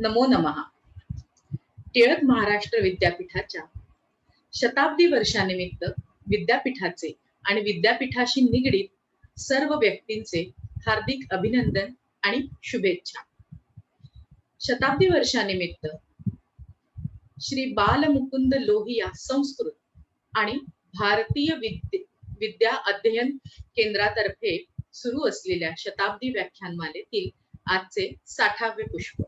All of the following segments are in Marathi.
नमो नमः. टिळक महाराष्ट्र विद्यापीठाच्या शताब्दी वर्षानिमित्त विद्यापीठाचे आणि विद्यापीठाशी निगडीत सर्व व्यक्तींचे हार्दिक अभिनंदन आणि शुभेच्छा. शताब्दी वर्षानिमित्त श्री बालमुकुंद लोहिया संस्कृत आणि भारतीय विद्या अध्ययन केंद्रातर्फे सुरू असलेल्या शताब्दी व्याख्यानमालेतील आजचे 60वे पुष्प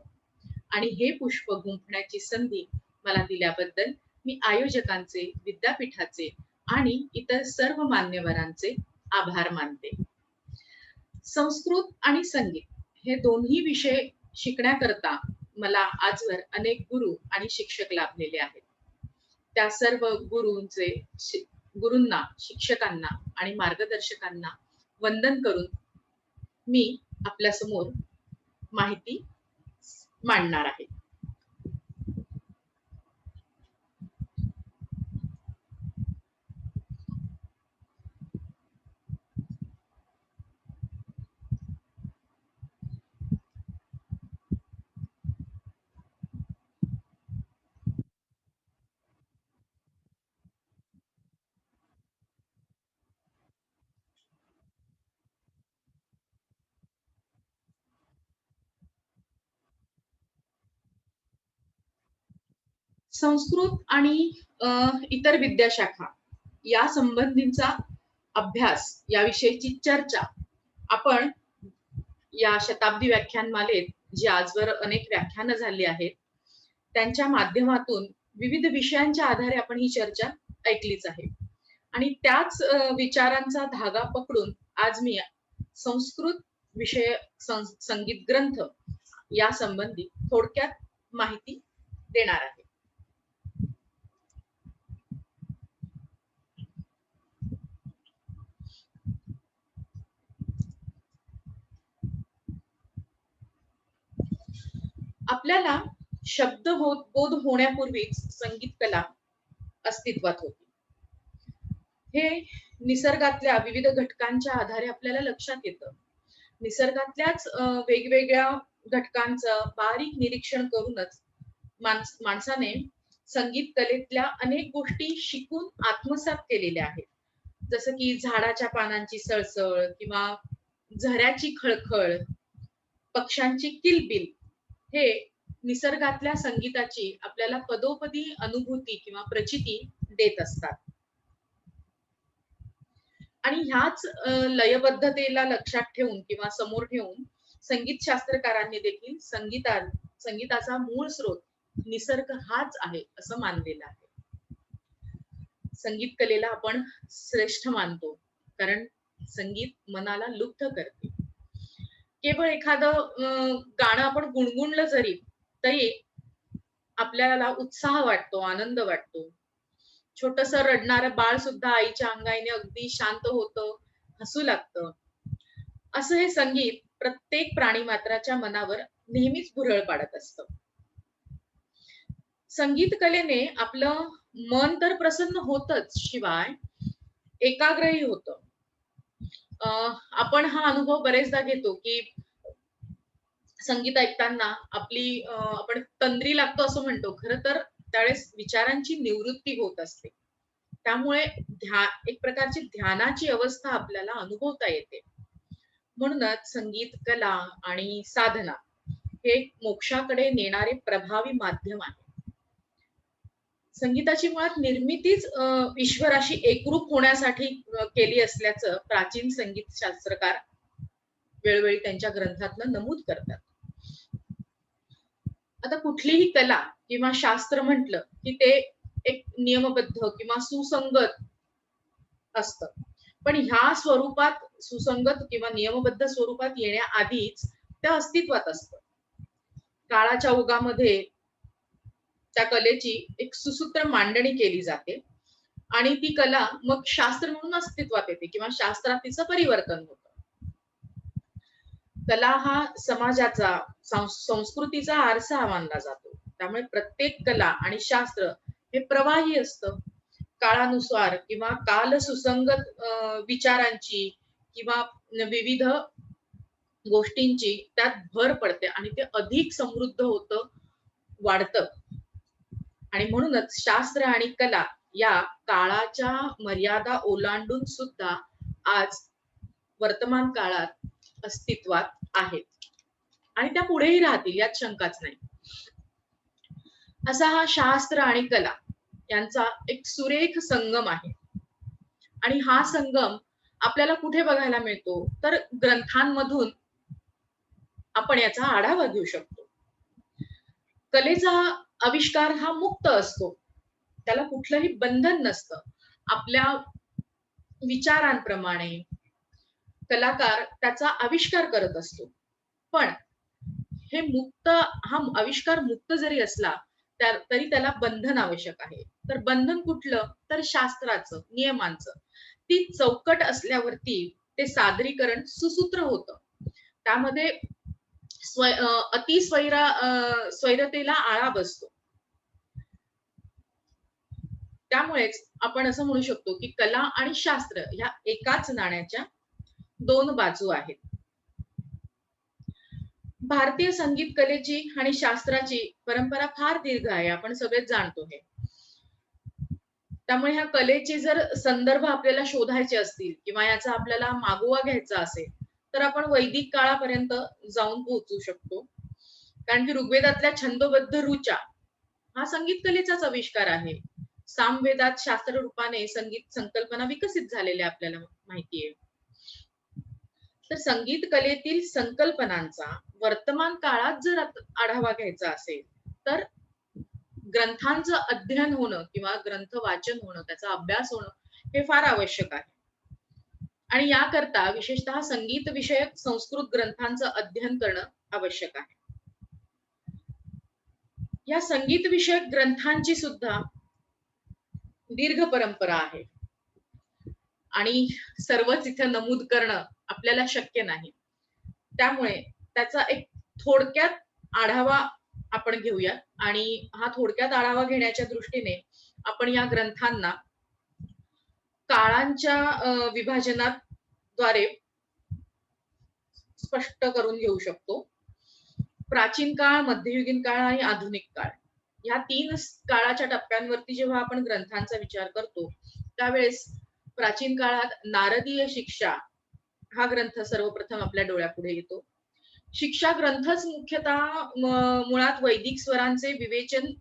आणि हे पुष्प गुंफण्याची संधी मला दिल्याबद्दल मी आयोजकांचे, विद्यापीठाचे आणि इतर सर्व मान्यवरांचे आभार मानते. संस्कृत आणि संगीत हे दोन्ही विषय शिकण्याकरता मला आजवर अनेक गुरु आणि शिक्षक लाभलेले आहेत. त्या सर्व गुरूंना, शिक्षकांना आणि मार्गदर्शकांना वंदन करून मी आपल्या समोर माहिती मांडणार आहे. संस्कृत आणि इतर विद्याशाखा या संबंधीचा अभ्यास याविषयीची चर्चा आपण या शताब्दी व्याख्यानमालेत जी आजवर अनेक व्याख्यानं झाली आहेत त्यांच्या माध्यमातून विविध विषयांच्या आधारे आपण ही चर्चा ऐकलीच आहे आणि त्याच विचारांचा धागा पकडून आज मी संस्कृत विषय संगीत ग्रंथ या संबंधी थोडक्यात माहिती देणार आहे. आपल्याला शब्दबोध होण्यापूर्वीच संगीत कला अस्तित्वात होती. हे निसर्गातल्या विविध घटकांच्या आधारे आपल्याला लक्षात येतं. निसर्गातल्याच वेगवेगळ्या घटकांचं बारीक निरीक्षण करूनच माणसाने संगीत कलेतल्या अनेक गोष्टी शिकून आत्मसात केलेल्या आहेत. जसं की झाडाच्या पानांची सळसळ किंवा झऱ्याची खळखळ, पक्ष्यांची किलबिल हे निसर्गातल्या संगीताची आपल्याला पदोपदी अनुभूती किंवा प्रचिती देत असतात. आणि ह्याच लयबद्धतेला लक्षात ठेवून किंवा समोर ठेवून संगीत शास्त्रकारांनी देखील संगीताचा मूळ स्रोत निसर्ग हाच आहे असं मानलेलं आहे. संगीत कलेला आपण श्रेष्ठ मानतो कारण संगीत मनाला लुब्ध करते. केवळ एखादं गाणं आपण गुणगुणलं जरी तरी आपल्याला उत्साह वाटतो, आनंद वाटतो. छोटस रडणारं बाळ सुद्धा आईच्या अंगाईने अगदी शांत होतं, हसू लागतं. असं हे संगीत प्रत्येक प्राणी मात्राच्या मनावर नेहमीच भुरळ पाडत असतं. संगीत कलेने आपलं मन तर प्रसन्न होतच, शिवाय एकाग्रही होतं. आपण हा अनुभव बरेचदा घेतो की संगीत ऐकताना आपण तंद्री लागतो असं म्हणतो. खरं तर त्यावेळेस विचारांची निवृत्ती होत असते. त्यामुळे एक प्रकारची ध्यानाची अवस्था आपल्याला अनुभवता येते. म्हणूनच संगीत कला आणि साधना हे मोक्षाकडे नेणारे प्रभावी माध्यम आहे. संगीताची मुळात निर्मितीच ईश्वराशी एकरूप होण्यासाठी केली असल्याचं प्राचीन संगीत शास्त्रकार वेळोवेळी त्यांच्या ग्रंथातनं नमूद करतात. आता कुठलीही कला किंवा शास्त्र म्हटलं की ते एक नियमबद्ध किंवा सुसंगत असतं. पण ह्या स्वरूपात सुसंगत किंवा नियमबद्ध स्वरूपात येण्याआधीच ते अस्तित्वात असतं. काळाच्या ओघामध्ये त्या कलेची एक सुसूत्र मांडणी केली जाते आणि ती कला मग शास्त्र म्हणून अस्तित्वात येते किंवा शास्त्रात तिचं परिवर्तन होतं. कला हा समाजाचा संस्कृतीचा आरसा मानला जातो. त्यामुळे प्रत्येक कला आणि शास्त्र हे प्रवाही असतं. काळानुसार किंवा काल सुसंगत विचारांची किंवा विविध गोष्टींची त्यात भर पडते आणि ते अधिक समृद्ध होतं, वाढतं. आणि म्हणूनच शास्त्र आणि कला या काळाच्या मर्यादा ओलांडून सुद्धा आज वर्तमान काळात अस्तित्वात आहेत आणि त्या पुढेही राहतील यात शंकाच नाही. असा हा शास्त्र आणि कला यांचा एक सुरेख संगम आहे आणि हा संगम आपल्याला कुठे बघायला मिळतो तर ग्रंथांमधून आपण याचा आढावा घेऊ शकतो. कलेचा आविष्कार हा मुक्त असतो, त्याला कुठलंही बंधन नसतं. आपल्या विचारांप्रमाणे कलाकार त्याचा आविष्कार करत असतो. पण हे मुक्त हा आविष्कार मुक्त जरी असला तरी त्याला बंधन आवश्यक आहे. तर बंधन कुठलं तर शास्त्राचं, नियमांचं. ती चौकट असल्यावरती ते सादरीकरण सुसूत्र होतं. त्यामध्ये स्वैरतेला आळा बसतो. त्यामुळेच आपण असं म्हणू शकतो की कला आणि शास्त्र ह्या एकाच नाण्याच्या दोन बाजू आहेत. भारतीय संगीत कलेची आणि शास्त्राची परंपरा फार दीर्घ आहे, आपण सगळेच जाणतो हे. त्यामुळे ह्या कलेचे जर संदर्भ आपल्याला शोधायचे असतील किंवा याचा आपल्याला मागोवा घ्यायचा असेल तर आपण वैदिक काळापर्यंत जाऊन पोहोचू शकतो. कारण की ऋग्वेदातल्या छंदोबद्ध ऋचा हा संगीत कलेचाच आविष्कार आहे. सामवेदात शास्त्र रूपाने संगीत संकल्पना विकसित झालेल्या आपल्याला माहिती आहे. तर संगीत कलेतील संकल्पनांचा वर्तमान काळात जर आढावा घ्यायचा असेल तर ग्रंथांचं अध्ययन होणं किंवा ग्रंथ वाचन होणं, त्याचा अभ्यास होणं हे फार आवश्यक आहे. आणि याकरता विशेषतः संगीत विषयक संस्कृत ग्रंथांचं अध्ययन करणं आवश्यक आहे. या संगीत विषयक ग्रंथांची सुद्धा दीर्घ परंपरा आहे आणि सर्वच इथे नमूद करणं आपल्याला शक्य नाही. त्यामुळे त्याचा एक थोडक्यात आढावा आपण घेऊया आणि हा थोडक्यात आढावा घेण्याच्या दृष्टीने आपण या ग्रंथांना काळांच्या विभाजनाद्वारे स्पष्ट करून घेऊ शकतो. प्राचीन काळ, मध्ययुगीन काळ आणि आधुनिक काळ या तीन काळाच्या टप्प्यांवरती जेव्हा आपण ग्रंथांचा विचार करतो त्यावेळेस प्राचीन काळात नारदीय शिक्षा हा ग्रंथ सर्वप्रथम आपल्या डोळ्यापुढे येतो. शिक्षा ग्रंथच मुख्यतः मुळात वैदिक स्वरांचे विवेचन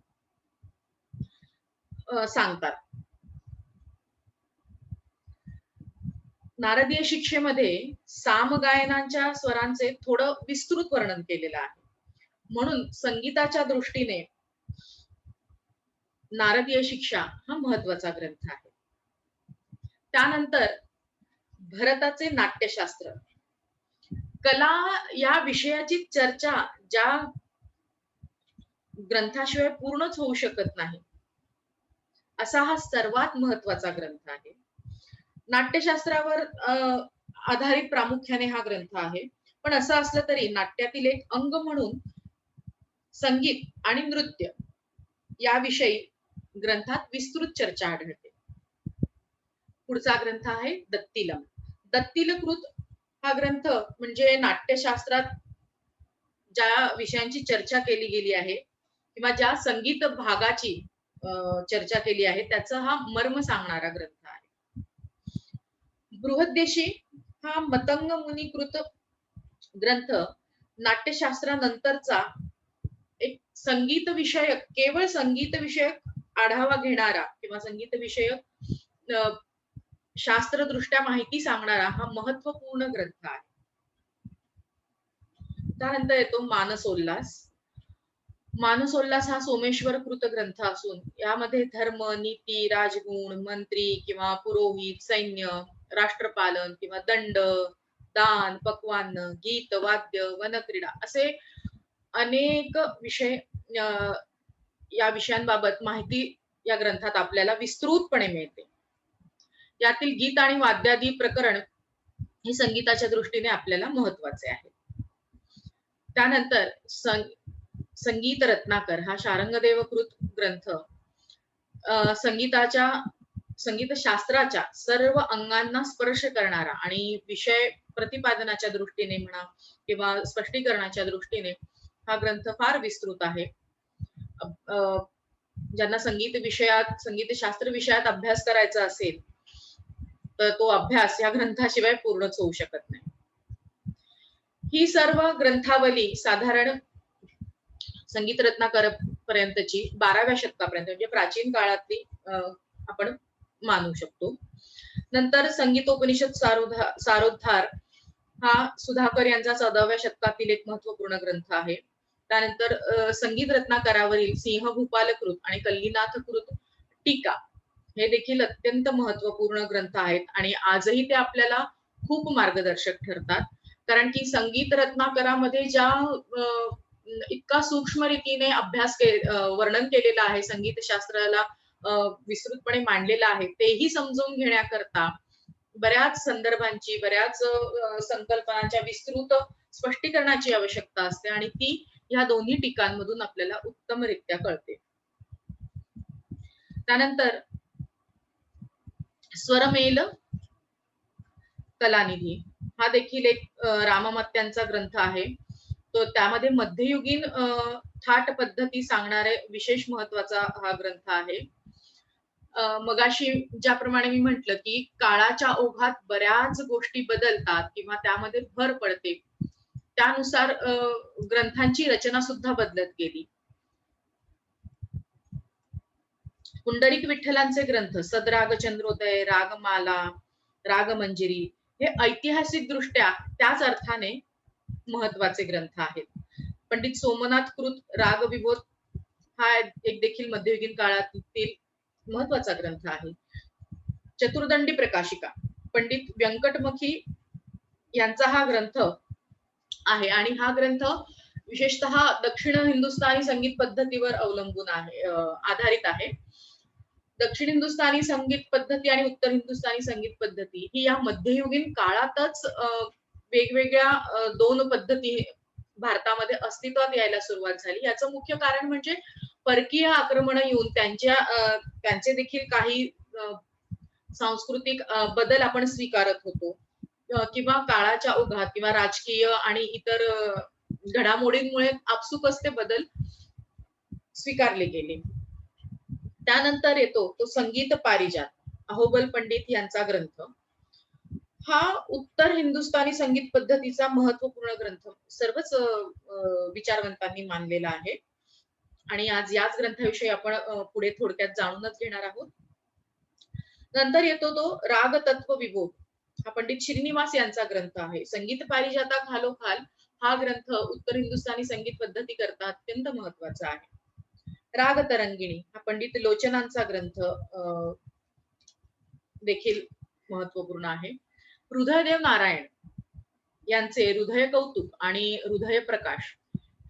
सांगतात. नारदीय शिक्षेमध्ये सामगायनांच्या स्वरांचे थोडं विस्तृत वर्णन केलेलं आहे. म्हणून संगीताच्या दृष्टीने नारदीय शिक्षा हा महत्वाचा ग्रंथ आहे. त्यानंतर भरताचे नाट्यशास्त्र. कला या विषयाची चर्चा ज्या ग्रंथाशिवाय पूर्णच होऊ शकत नाही असा हा सर्वात महत्वाचा ग्रंथ आहे. नाट्यशास्त्रावर आधारित प्रामुख्याने हा ग्रंथ आहे. पण असं असलं तरी नाट्यातील एक अंग म्हणून संगीत आणि नृत्य याविषयी ग्रंथात विस्तृत चर्चा आढळते. पुढचा ग्रंथ आहे दत्तिलम. दत्तिलकृत हा ग्रंथ म्हणजे नाट्यशास्त्रात ज्या विषयांची चर्चा केली गेली आहे किंवा ज्या संगीत भागाची चर्चा केली आहे त्याचा हा मर्म सांगणारा ग्रंथ आहे. बृहद्देशी हा मतंग मुनिकृत ग्रंथ नाट्यशास्त्रानंतरचा एक संगीत विषयक, केवळ संगीत विषयक आढावा घेणारा किंवा संगीत विषयक शास्त्रदृष्ट्या माहिती सांगणारा हा महत्वपूर्ण ग्रंथ आहे. त्यानंतर येतो मानसोल्लास. मानसोल्लास हा सोमेश्वर कृत ग्रंथ असून यामध्ये धर्म, नीती, राजगुण, मंत्री किंवा पुरोहित, सैन्य, राष्ट्रपालन किंवा दंड, दान, पक्वान्न, गीत, वाद्य, वनक्रीडा असे अनेक विषय या विषयांबाबत माहिती या ग्रंथात आपल्याला विस्तृतपणे मिळते. यातील गीत आणि वाद्यादी प्रकरण हे संगीताच्या दृष्टीने आपल्याला महत्वाचे आहे. त्यानंतर संगीत रत्नाकर हा शारंगदेवकृत ग्रंथ संगीत शास्त्राच्या सर्व अंगांना स्पर्श करणारा आणि विषय प्रतिपादनाच्या दृष्टीने म्हणा किंवा स्पष्टीकरणाच्या दृष्टीने हा ग्रंथ फार विस्तृत आहे. ज्यांना संगीतशास्त्र विषयात अभ्यास करायचा असेल तर तो अभ्यास या ग्रंथाशिवाय पूर्णच होऊ शकत नाही. ही सर्व ग्रंथावली साधारण संगीत रत्नाकर पर्यंतची 12व्या शतकापर्यंत म्हणजे प्राचीन काळातली आपण मानू शकतो. नंतर संगीतोपनिषद सारोद्धार हा सुधाकर यांचा 14व्या शतकातील एक महत्वपूर्ण ग्रंथ आहे. त्यानंतर संगीत रत्नाकरावरील सिंह भूपालकृत आणि कल्लीनाथकृत टीका हे देखील अत्यंत महत्वपूर्ण ग्रंथ आहेत आणि आजही ते आपल्याला खूप मार्गदर्शक ठरतात. कारण की संगीत रत्नाकरामध्ये ज्या इतका सूक्ष्म रीतीने वर्णन केलेलं आहे, संगीतशास्त्राला विस्तृतपणे मांडलेलं आहे, तेही समजून घेण्याकरता बऱ्याच संदर्भांची, बऱ्याच संकल्पनांच्या विस्तृत स्पष्टीकरणाची आवश्यकता असते आणि ती या दोन्ही टीकांमधून आपल्याला उत्तमरित्या कळते. त्यानंतर स्वरमेल कलानिधी हा देखील एक राममत्यांचा ग्रंथ आहे. तो त्यामध्ये मध्ययुगीन थाट पद्धती सांगणारे विशेष महत्वाचा हा ग्रंथ आहे. मगाशी ज्याप्रमाणे मी म्हटलं की काळाच्या ओघात बऱ्याच गोष्टी बदलतात किंवा त्यामध्ये भर पडते, त्यानुसार ग्रंथांची रचना सुद्धा बदलत गेली. पुंडलिक विठ्ठलांचे ग्रंथ सदराग चंद्रोदय, रागमाला, रागमंजिरी हे ऐतिहासिक दृष्ट्या त्याच अर्थाने महत्वाचे ग्रंथ आहेत. पंडित सोमनाथ कृत रागविबोध हा एक देखील मध्ययुगीन काळातील महत्वाचा ग्रंथ आहे. चतुर्दंडी प्रकाशिका पंडित व्यंकटमुखी यांचा हा ग्रंथ आहे आणि हा ग्रंथ विशेषतः दक्षिण हिंदुस्थानी संगीत पद्धतीवर अवलंबून आहे, आधारित आहे. दक्षिण हिंदुस्थानी संगीत पद्धती आणि उत्तर हिंदुस्थानी संगीत पद्धती ही या मध्ययुगीन काळातच वेगवेगळ्या दोन पद्धती भारतामध्ये अस्तित्वात यायला सुरुवात झाली. याचं मुख्य कारण म्हणजे परकीय आक्रमण येऊन त्यांचे देखील काही सांस्कृतिक बदल आपण स्वीकारत होतो किंवा काळाच्या ओघात किंवा राजकीय आणि इतर घडामोडींमुळे आपसुकच ते बदल स्वीकारले गेले. त्यानंतर येतो तो संगीत पारिजात, अहोबल पंडित यांचा ग्रंथ. हा उत्तर हिंदुस्थानी संगीत पद्धतीचा महत्वपूर्ण ग्रंथ सर्वच विचारवंतांनी मानलेला आहे आणि आज याच ग्रंथाविषयी आपण पुढे थोडक्यात जाणूनच घेणार आहोत. नंतर येतो तो राग तत्व विभोग, हा पंडित श्रीनिवास यांचा ग्रंथ आहे. संगीत पारिजाता खालोखाल हा ग्रंथ उत्तर हिंदुस्थानी संगीत पद्धती करता अत्यंत महत्वाचा आहे. राग तरंगिणी हा पंडित लोचनांचा ग्रंथ देखील महत्वपूर्ण आहे. हृदयदेव नारायण यांचे हृदय कौतुक आणि हृदय प्रकाश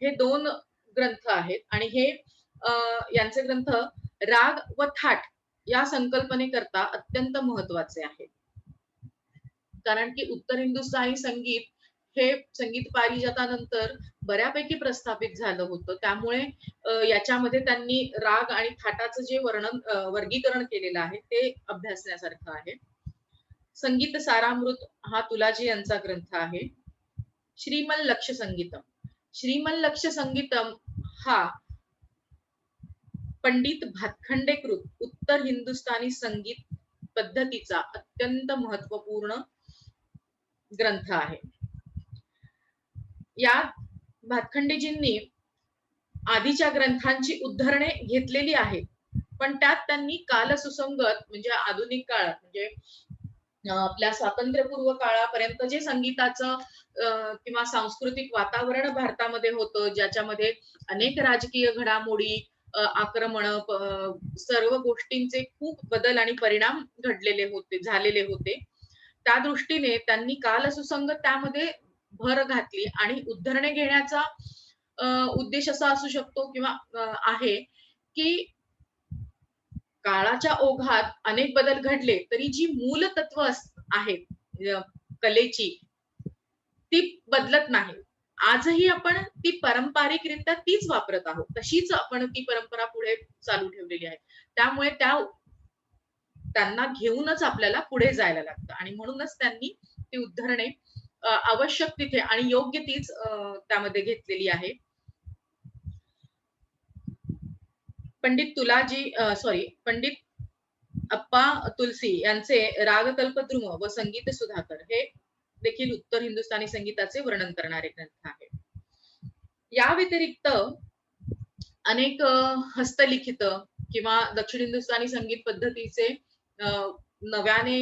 हे दोन ग्रंथ आहेत आणि हे यांचे ग्रंथ राग व थाट या संकल्पनेकरता अत्यंत महत्वाचे आहेत. कारण की उत्तर हिंदुस्थानी संगीत हे संगीत पारिजातानंतर बऱ्यापैकी प्रस्थापित झालं होतं, त्यामुळे याच्यामध्ये त्यांनी राग आणि थाटाचं जे वर्गीकरण केलेलं आहे ते अभ्यासण्यासारखं आहे. संगीत सारामृत हा तुलाजी यांचा ग्रंथ आहे. श्रीमल लक्ष संगीतम, श्रीमल लक्ष संगीतम हा पंडित भातखंडेकृत उत्तर हिंदुस्थानी संगीत पद्धतीचा अत्यंत महत्वपूर्ण ग्रंथ आहे. या भातखंडेजींनी आधीच्या ग्रंथांची उद्धरणे घेतलेली आहेत, पण त्यात त्यांनी कालसुसंगत म्हणजे आधुनिक काळात म्हणजे आपल्या स्वातंत्र्यपूर्व काळापर्यंत जे संगीताचं किंवा सांस्कृतिक वातावरण भारतामध्ये होतं, ज्याच्यामध्ये अनेक राजकीय घडामोडी, आक्रमण, सर्व गोष्टींचे खूप बदल आणि परिणाम झालेले होते. त्या दृष्टीने त्यांनी कालसुसंगत त्यामध्ये भर घातली आणि उद्धरणे घेण्याचा उद्देश असा असू शकतो किंवा आहे की काळाच्या ओघात अनेक बदल घडले तरी जी मूल तत्व आहेत कलेची ती बदलत नाही. आजही आपण ती पारंपरिकरित्या तीच वापरत आहोत, तशीच आपण ती परंपरा पुढे चालू ठेवलेली आहे. त्यामुळे त्यांना घेऊनच आपल्याला पुढे जायला लागतं आणि म्हणूनच त्यांनी ती उद्धरणे आवश्यक तिथे आणि योग्य तीच त्यामध्ये घेतलेली आहे. पंडित अप्पा तुलसी यांचे रागकल्पद्रुम व संगीत सुधाकर हे देखील उत्तर हिंदुस्थानी संगीताचे वर्णन करणारे ग्रंथ आहे. या व्यतिरिक्त अनेक हस्तलिखित किंवा दक्षिण हिंदुस्थानी संगीत पद्धतीचे नव्याने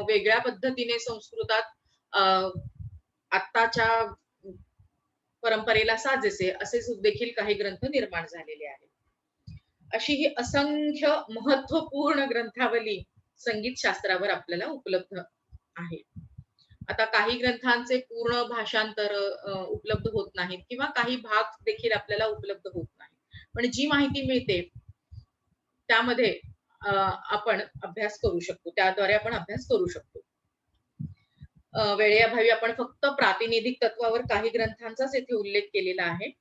वेगळ्या पद्धतीने संस्कृतात आत्ताच्या परंपरेला साजेसे असे देखील काही ग्रंथ निर्माण झालेले आहेत. अशी ही असंख्य महत्वपूर्ण ग्रंथावली संगीत शास्त्रावर आपल्याला उपलब्ध आहे. आता काही ग्रंथांचे पूर्ण भाषांतर उपलब्ध होत नाहीत किंवा काही भाग देखील आपल्याला उपलब्ध होत नाही, पण जी माहिती मिळते त्यामध्ये आपण अभ्यास करू शकतो, त्याद्वारे आपण अभ्यास करू शकतो. वेळेअभावी आपण फक्त प्रातिनिधिक तत्वावर काही ग्रंथांचाच येथे उल्लेख केलेला आहे.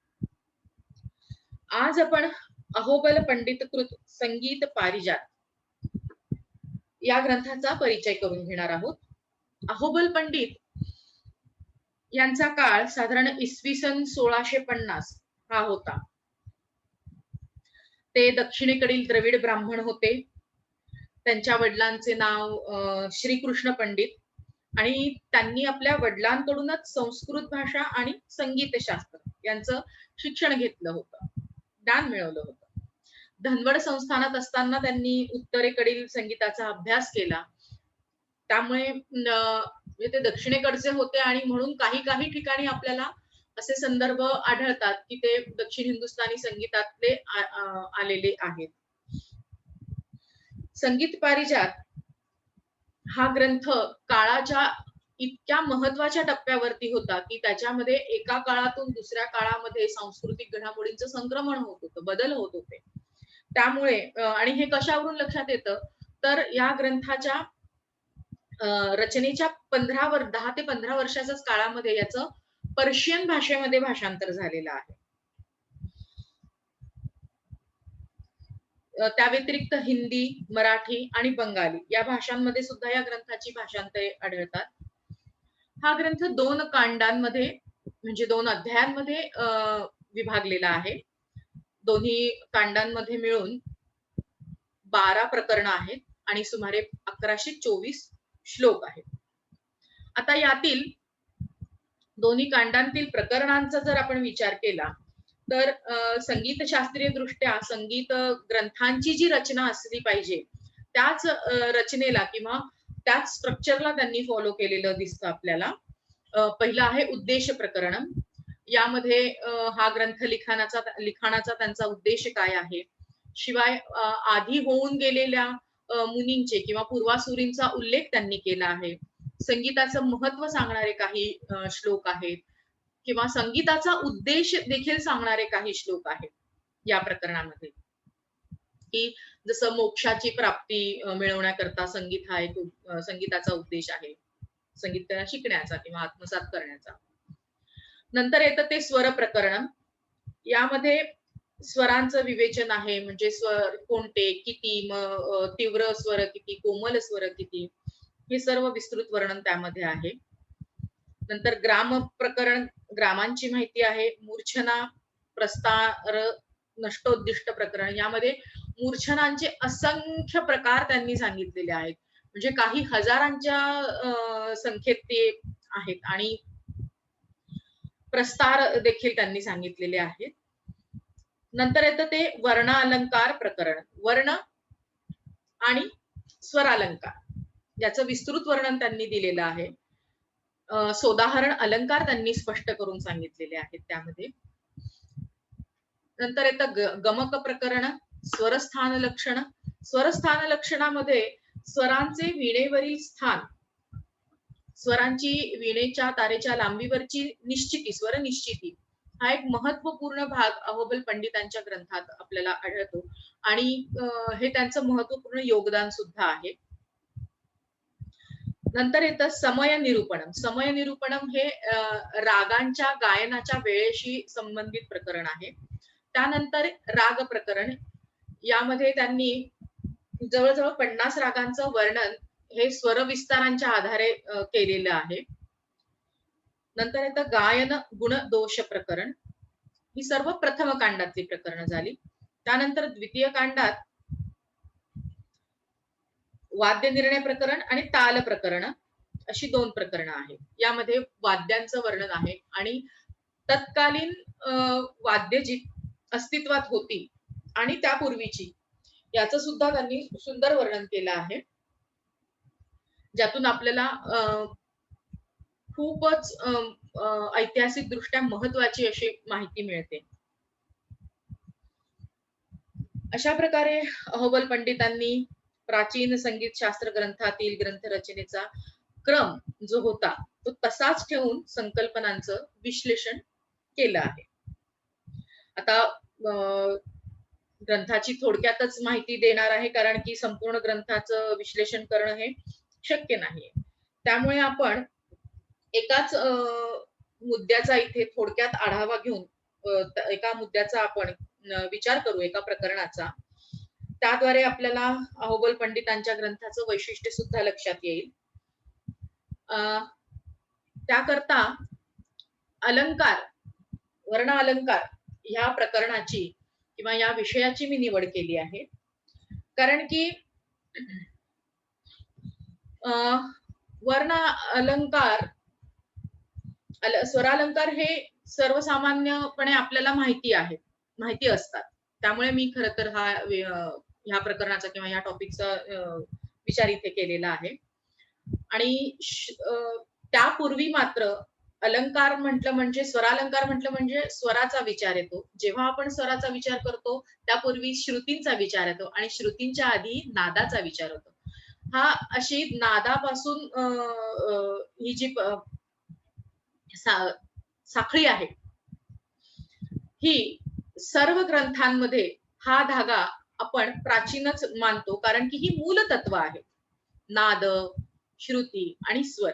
आज आपण अहोबल पंडितकृत संगीत पारिजात या ग्रंथाचा परिचय करून घेणार आहोत. अहोबल पंडित यांचा काळ साधारण इसवी सन 1650 हा होता. ते दक्षिणेकडील द्रविड ब्राह्मण होते. त्यांच्या वडिलांचे नाव श्रीकृष्ण पंडित आणि त्यांनी आपल्या वडिलांकडूनच संस्कृत भाषा आणि संगीतशास्त्र यांचं शिक्षण घेतलं होतं, ज्ञान मिळवलं होतं. धनवड संस्थानात असताना त्यांनी उत्तरेकडील संगीताचा अभ्यास केला. त्यामुळे ते दक्षिणेकडचे होते आणि म्हणून काही ठिकाणी आपल्याला असे संदर्भ आढळतात की ते दक्षिण हिंदुस्थानी संगीतातले आलेले आहेत. संगीत पारिजात हा ग्रंथ काळाच्या इतक्या महत्वाच्या टप्प्यावरती होता की त्याच्यामध्ये एका काळातून दुसऱ्या काळामध्ये सांस्कृतिक घडामोडींचं संक्रमण होत होतं, बदल होत होते. त्यामुळे आणि हे कशावरून लक्षात येतं तर या ग्रंथाच्या रचनेच्या 10 ते 15 वर्षाच्याच काळामध्ये याचं पर्शियन भाषेमध्ये भाषांतर झालेलं आहे. त्या व्यतिरिक्त हिंदी, मराठी आणि बंगाली या भाषांमध्ये सुद्धा या ग्रंथाची भाषांतरे आढळतात. हा ग्रंथ 2 कांडांमध्ये म्हणजे 2 अध्यायांमध्ये विभागलेला आहे. दोन्ही कांडांमध्ये मिळून 12 प्रकरणं आहेत आणि सुमारे 1124 श्लोक आहेत. आता यातील दोन्ही कांडांतील प्रकरणांचा जर आपण विचार केला तर संगीतशास्त्रीय दृष्ट्या संगीत ग्रंथांची जी रचना असली पाहिजे त्याच रचनेला किंवा त्याच स्ट्रक्चरला त्यांनी फॉलो केलेलं दिसतं आपल्याला. पहिलं आहे उद्देश प्रकरण. यामध्ये हा ग्रंथ लिखाणाचा त्यांचा उद्देश काय आहे, शिवाय आधी होऊन गेलेल्या मुनींचे किंवा पूर्वासुरींचा उल्लेख त्यांनी केला आहे. संगीताचं महत्व सांगणारे काही श्लोक आहेत किंवा संगीताचा उद्देश देखील सांगणारे काही श्लोक आहेत या प्रकरणामध्ये, की जसं मोक्षाची प्राप्ती मिळवण्याकरता संगीत हा एक संगीताचा उद्देश आहे, संगीत शिकण्याचा किंवा आत्मसात करण्याचा. नंतर येतं ते स्वर प्रकरण. यामध्ये स्वरांचं विवेचन आहे, म्हणजे स्वर कोणते, किती, तीव्र स्वर किती, कोमल स्वर किती, हे सर्व विस्तृत वर्णन त्यामध्ये आहे. नंतर ग्राम प्रकरण, ग्रामांची माहिती आहे. मूर्छना, प्रस्तार, नष्टोद्दिष्ट प्रकरण. यामध्ये मूर्छनांचे असंख्य प्रकार त्यांनी सांगितलेले आहेत, म्हणजे काही हजारांच्या संख्येत ते आहेत आणि प्रस्तार देखील त्यांनी सांगितलेले आहेत. नंतर येतं ते वर्ण अलंकार प्रकरण. वर्ण आणि स्वरालंकार याचं विस्तृत वर्णन त्यांनी दिलेलं आहे. सोदाहरण अलंकार त्यांनी स्पष्ट करून सांगितलेले आहेत त्यामध्ये. नंतर येतं गमक प्रकरण, स्वरस्थान लक्षण. स्वरस्थान लक्षणामध्ये स्वरांचे वीणेवरील स्थान, स्वरांची वीणेच्या तारेच्या लांबीवरची निश्चिती, स्वर निश्चिती हा एक महत्वपूर्ण भाग अहोबल पंडितांच्या ग्रंथात आपल्याला आढळतो आणि हे त्यांचं महत्वपूर्ण योगदान सुद्धा आहे. नंतर येतं समय निरूपणम. समय निरूपणम हे रागांच्या गायनाच्या वेळेशी संबंधित प्रकरण आहे. त्यानंतर राग प्रकरण. यामध्ये त्यांनी जवळजवळ 50 रागांचं वर्णन हे स्वर विस्तारांच्या आधारे केलेलं आहे. नंतर येतं गायन गुण दोष प्रकरण. ही सर्व प्रथम कांडातली प्रकरणं झाली. त्यानंतर द्वितीय कांडात वाद्य निर्णय प्रकरण आणि ताल प्रकरण अशी 2 प्रकरणं आहेत. यामध्ये वाद्यांचं वर्णन आहे आणि तत्कालीन वाद्य जी अस्तित्वात होती आणि त्यापूर्वीची याचं सुद्धा त्यांनी सुंदर वर्णन केलं आहे. ज्यातून आपल्याला खूपच ऐतिहासिक दृष्ट्या महत्वाची अशी माहिती मिळते. अशा प्रकारे अहोबल पंडितांनी प्राचीन संगीत शास्त्र ग्रंथातील ग्रंथरचनेचा क्रम जो होता तो तसाच ठेवून संकल्पनांचं विश्लेषण केलं आहे. आता ग्रंथाची थोडक्यातच माहिती देणार आहे, कारण की संपूर्ण ग्रंथाचं विश्लेषण करणं हे शक्य नाही. त्यामुळे आपण एकाच मुद्द्याचा इथे थोडक्यात आढावा घेऊन एका मुद्द्याचा आपण विचार करू, एका प्रकरणाचा. त्याद्वारे आपल्याला अहोबल पंडितांच्या ग्रंथाचं वैशिष्ट्य सुद्धा लक्षात येईल. त्याकरता अलंकार, वर्ण अलंकार ह्या प्रकरणाची किंवा या विषयाची मी निवड केली आहे. कारण की वर्ण अलंकार, स्वरालंकार हे सर्वसामान्यपणे आपल्याला माहिती असतात. त्यामुळे मी खर तर ह्या प्रकरणाचा किंवा ह्या टॉपिकचा विचार इथे केलेला आहे. आणि त्यापूर्वी मात्र अलंकार म्हटलं म्हणजे, स्वरालंकार म्हटलं म्हणजे स्वराचा विचार येतो. जेव्हा आपण स्वराचा विचार करतो त्यापूर्वी श्रुतींचा विचार येतो आणि श्रुतींच्या आधी नादाचा विचार होतो. हा अशी नादापासून ही जी साखळी आहे, ही सर्व ग्रंथांमध्ये हा धागा आपण प्राचीनच मानतो, कारण की ही मूल तत्व आहे. नाद, श्रुती आणि स्वर.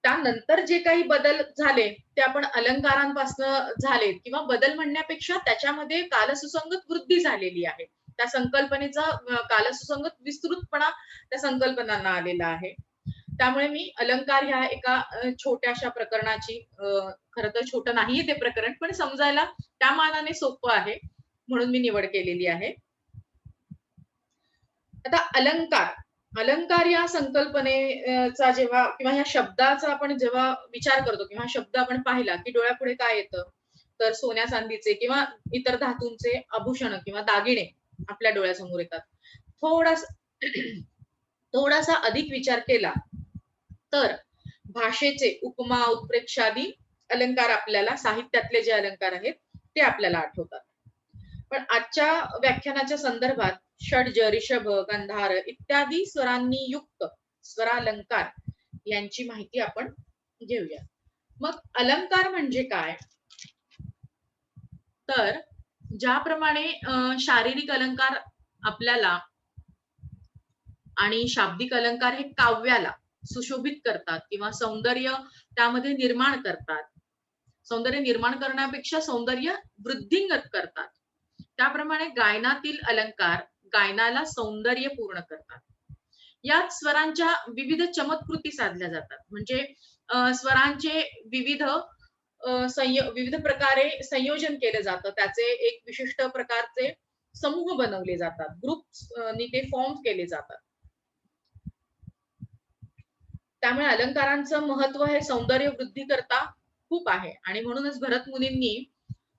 त्यानंतर जे काही बदल झाले ते आपण अलंकारांपासून झाले, किंवा बदल म्हणण्यापेक्षा त्याच्यामध्ये कालसुसंगत वृद्धी झालेली आहे. त्या संकल्पनेचा कालसुसंगत विस्तृतपणा त्या संकल्पनांना आलेला आहे. त्यामुळे मी अलंकार ह्या एका छोट्याशा प्रकरणाची, खरं तर छोटं नाहीये ते प्रकरण, पण समजायला त्या मानाने सोपं आहे म्हणून मी निवड केलेली आहे. आता अलंकार या संकल्पनेचा जेव्हा किंवा ह्या शब्दाचा आपण जेव्हा विचार करतो किंवा शब्द आपण पाहिला की डोळ्यापुढे काय येतं, तर सोन्या चांदीचे किंवा इतर धातूंचे आभूषण किंवा दागिने आपल्या डोळ्यासमोर येतात. थोडासा अधिक विचार केला तर भाषेचे उपमा, उत्प्रेक्षादी अलंकार आपल्याला, साहित्यातले जे अलंकार आहेत ते आपल्याला आठवतात. पण आजच्या व्याख्यानाच्या संदर्भात षड्ज, ऋषभ, गंधार इत्यादी स्वरांनी युक्त स्वरालंकार यांची माहिती आपण घेऊया. मग अलंकार म्हणजे काय? तर ज्याप्रमाणे शारीरिक अलंकार आपल्याला आणि शाब्दिक अलंकार हे काव्याला सुशोभित करतात किंवा सौंदर्य त्यामध्ये निर्माण करतात, सौंदर्य निर्माण करण्यापेक्षा सौंदर्य वृद्धिंगत करतात, त्याप्रमाणे गायनातील अलंकार गायनाला सौंदर्य पूर्ण करतात. यात स्वरांच्या विविध चमत्कृती साधल्या जातात. म्हणजे स्वरांचे विविध प्रकारे संयोजन केले जातं. त्याचे एक विशिष्ट प्रकारचे समूह बनवले जातात, ग्रुप्स ते फॉर्म केले जातात. त्यामुळे अलंकारांचं महत्व हे सौंदर्य वृद्धी करता खूप आहे आणि म्हणूनच भरत मुनींनी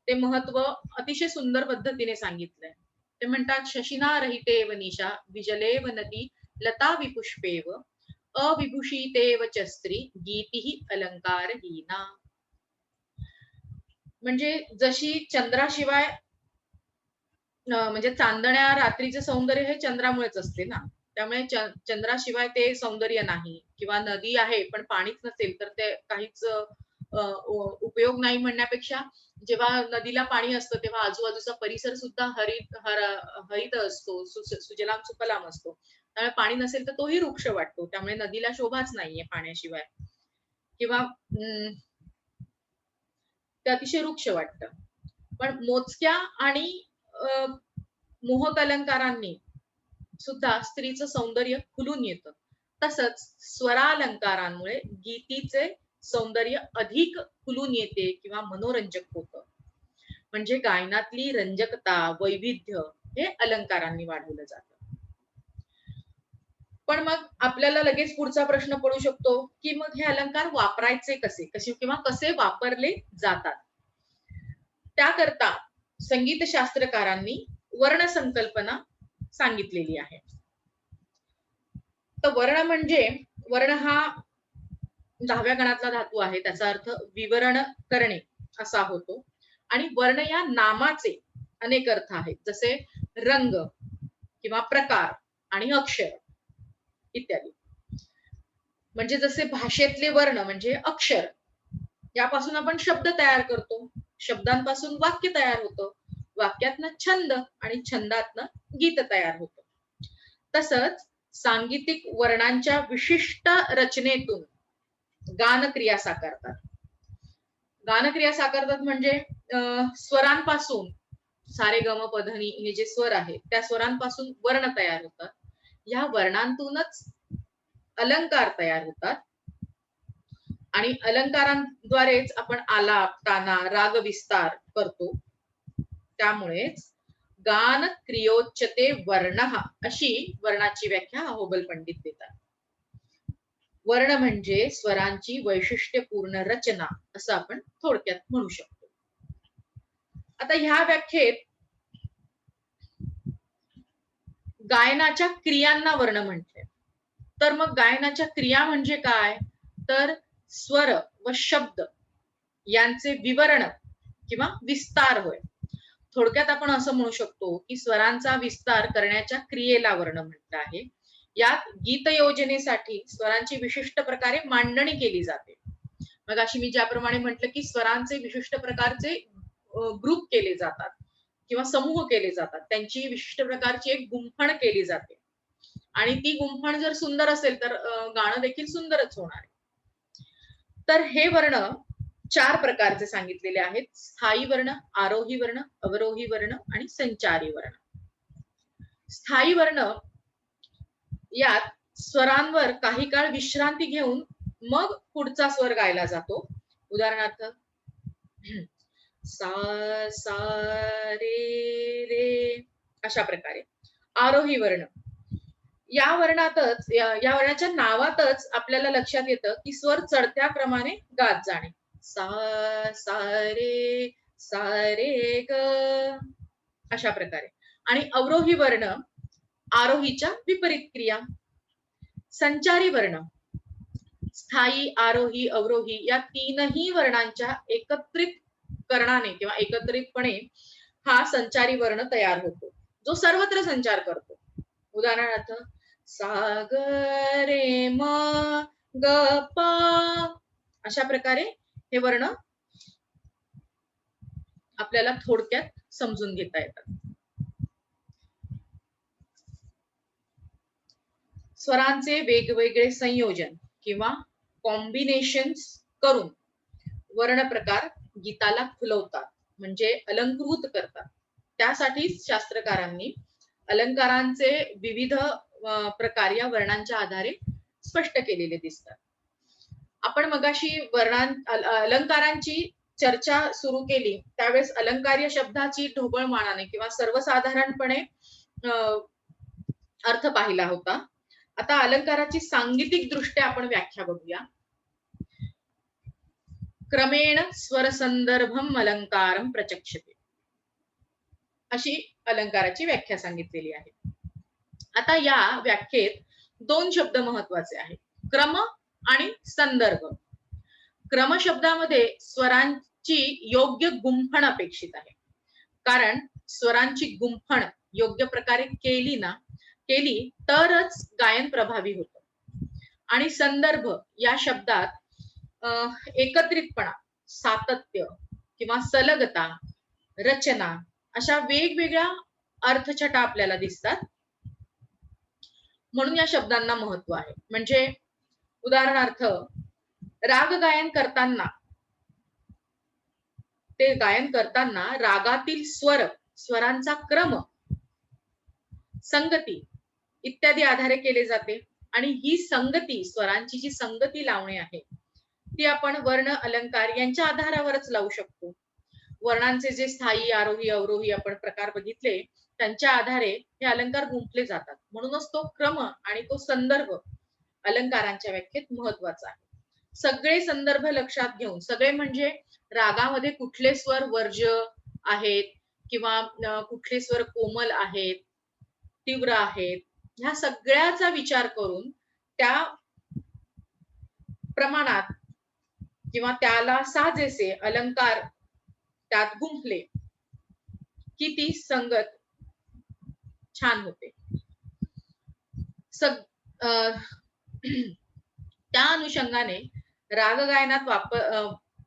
ते महत्व अतिशय सुंदर पद्धतीने सांगितलंय. ते म्हणतात, शशिना रहितेव निशा विजलेव नदी लता विपुष्पेव अविभूषितेव च स्त्री गीतिही अलंकारहीना. म्हणजे जशी चंद्राशिवाय म्हणजे चांदण्या रात्रीचे सौंदर्य हे चंद्रामुळेच असते ना, त्यामुळे चंद्राशिवाय ते सौंदर्य नाही. किंवा नदी आहे पण पाणीच नसेल तर ते काहीच उपयोग नाही म्हणण्यापेक्षा, जेव्हा नदीला पाणी असतं तेव्हा आजूबाजूचा परिसर सुद्धा हरित असतो, सुजलाम सुफलाम असतो. त्यामुळे पाणी नसेल तर तोही वृक्ष वाटतो. त्यामुळे नदीला शोभाच नाहीये पाण्याशिवाय, किंवा ते अतिशय वृक्ष वाटतं. पण मोजक्या आणि मोहक अलंकारांनी सुद्धा स्त्रीचं सौंदर्य खुलून येतं. तसंच स्वरालंकारांमुळे गीतीचे सौंदर्य अधिक खुलून येते किंवा मनोरंजक होतं. म्हणजे गायनातली रंजकता, वैविध्य हे अलंकारांनी वाढवलं जातं. पण मग आपल्याला लगेच पुढचा प्रश्न पडू शकतो, की मग हे अलंकार वापरायचे कसे किंवा कसे वापरले जातात. त्याकरता संगीत शास्त्रकारांनी वर्ण संकल्पना सांगितलेली आहे. तर वर्ण म्हणजे, वर्ण हा 10व्या गणातला धातू आहे. त्याचा अर्थ विवरण करणे असा होतो. आणि वर्ण या नामाचे अनेक अर्थ आहेत, जसे रंग किंवा प्रकार आणि अक्षर इत्यादी. म्हणजे जसे भाषेतले वर्ण म्हणजे अक्षर, यापासून आपण शब्द तयार करतो, शब्दांपासून वाक्य तयार होतं, वाक्यातनं छंद आणि छंदातनं गीत तयार होतं. तसंच सांगीतिक वर्णांच्या विशिष्ट रचनेतून गानक्रिया साकारतात. गानक्रिया साकारतात म्हणजे स्वरांपासून सारे गम पधनी हे जे स्वर आहेत त्या स्वरांपासून वर्ण तयार होतात. या वर्णांतूनच अलंकार तयार होतात आणि अलंकारांद्वारेच आपण आलाप, ताना, राग विस्तार करतो. त्यामुळेच गान क्रियोच्यते वर्णः अशी वर्णाची व्याख्या अहोबल पंडित देतात. वर्ण म्हणजे स्वरांची वैशिष्ट्यपूर्ण रचना असं आपण थोडक्यात म्हणू शकतो. आता ह्या व्याख्येत गायनाच्या क्रियांना वर्ण म्हटले. तर मग गायनाच्या क्रिया म्हणजे काय? तर स्वर व शब्द यांचे विवरण किंवा विस्तार होय. थोडक्यात आपण असं म्हणू शकतो की स्वरांचा विस्तार करण्याच्या क्रियेला वर्ण म्हटलं आहे. यात गीत योजनेसाठी स्वरांची विशिष्ट प्रकारे मांडणी केली जाते. मग अशी मी ज्याप्रमाणे म्हटलं की स्वरांचे विशिष्ट प्रकारचे ग्रुप केले जातात किंवा समूह केले जातात, त्यांची विशिष्ट प्रकारची एक गुंफण केली जाते आणि ती गुंफण जर सुंदर असेल तर गाणं देखील सुंदरच होणार आहे. तर हे वर्ण 4 प्रकारचे सांगितलेले आहेत: स्थायी वर्ण, आरोही वर्ण, अवरोही वर्ण आणि संचारी वर्ण. स्थायी वर्ण यात स्वरांवर काही काळ विश्रांती घेऊन मग पुढचा स्वर गायला जातो. उदाहरणार्थ सा सा रे रे अशा प्रकारे. आरोही वर्ण या वर्णाच्या नावातच आपल्याला लक्षात येतं की स्वर चढत्या क्रमाने गात जाणे. सा सा रे ग अशा प्रकारे. आणि अवरोही वर्ण आरोहीच्या विपरीत क्रिया. संचारी वर्ण स्थायी, आरोही, अवरोही या तीनही वर्णांच्या एकत्रित करणाने किंवा एकत्रितपणे हा संचारी वर्ण तयार होतो, जो सर्वत्र संचार करतो. उदाहरणार्थ सा ग रे म ग प अशा प्रकारे हे वर्ण आपल्याला थोडक्यात समजून घेता येतात. स्वरांचे वेगवेगळे संयोजन किंवा कॉम्बिनेशन्स करून वर्ण प्रकार गीताला खुलवतात, म्हणजे अलंकृत करतात. त्यासाठीच शास्त्रकारांनी अलंकारांचे विविध प्रकार या वर्णांच्या आधारे स्पष्ट केलेले दिसतात. आपण मगाशी अलंकारांची चर्चा सुरू केली त्यावेळेस अलंकार्य शब्दाची ढोबळमानाने किंवा सर्वसाधारणपणे अर्थ पाहिला होता. आता अलंकाराची सांगीतिक दृष्ट्या आपण व्याख्या बघूया. क्रमेण स्वर संदर्भम अलंकारम प्रचक्षते अशी अलंकाराची व्याख्या सांगितलेली आहे. आता या व्याख्येत 2 शब्द महत्वाचे आहेत: क्रम आणि संदर्भ. क्रम शब्दामध्ये स्वरांची योग्य गुंफण अपेक्षित आहे, कारण स्वरांची गुंफण योग्य प्रकारे केली तरच गायन प्रभावी होतं. आणि संदर्भ या शब्दात एकत्रितपणा, सातत्य किंवा सलगता, रचना अशा वेगवेगळ्या अर्थछटा आपल्याला दिसतात. म्हणून या शब्दांना महत्व आहे. म्हणजे उदाहरणार्थ राग गायन करताना रागातील स्वरांचा क्रम, संगती इत्यादी आधारे केले जाते. आणि ही संगती, स्वरांची जी संगती लावणे आहे ती आपण वर्ण अलंकार यांच्या आधारावरच लावू शकतो. वर्णांचे जे स्थायी, आरोही, अवरोही आपण प्रकार बघितले, त्यांच्या आधारे हे अलंकार गुंफले जातात. म्हणूनच तो क्रम आणि तो संदर्भ अलंकारांच्या व्याख्येत महत्वाचा आहे. सगळे संदर्भ लक्षात घेऊन, सगळे म्हणजे रागामध्ये कुठले स्वर वर्ज्य आहेत किंवा कुठले स्वर कोमल आहेत, तीव्र आहेत, ह्या सगळ्याचा विचार करून त्या प्रमाणात किंवा त्याला साजेसे अलंकार त्यात गुंफले की ती संगत छान होते. त्या अनुषंगाने राग गायनात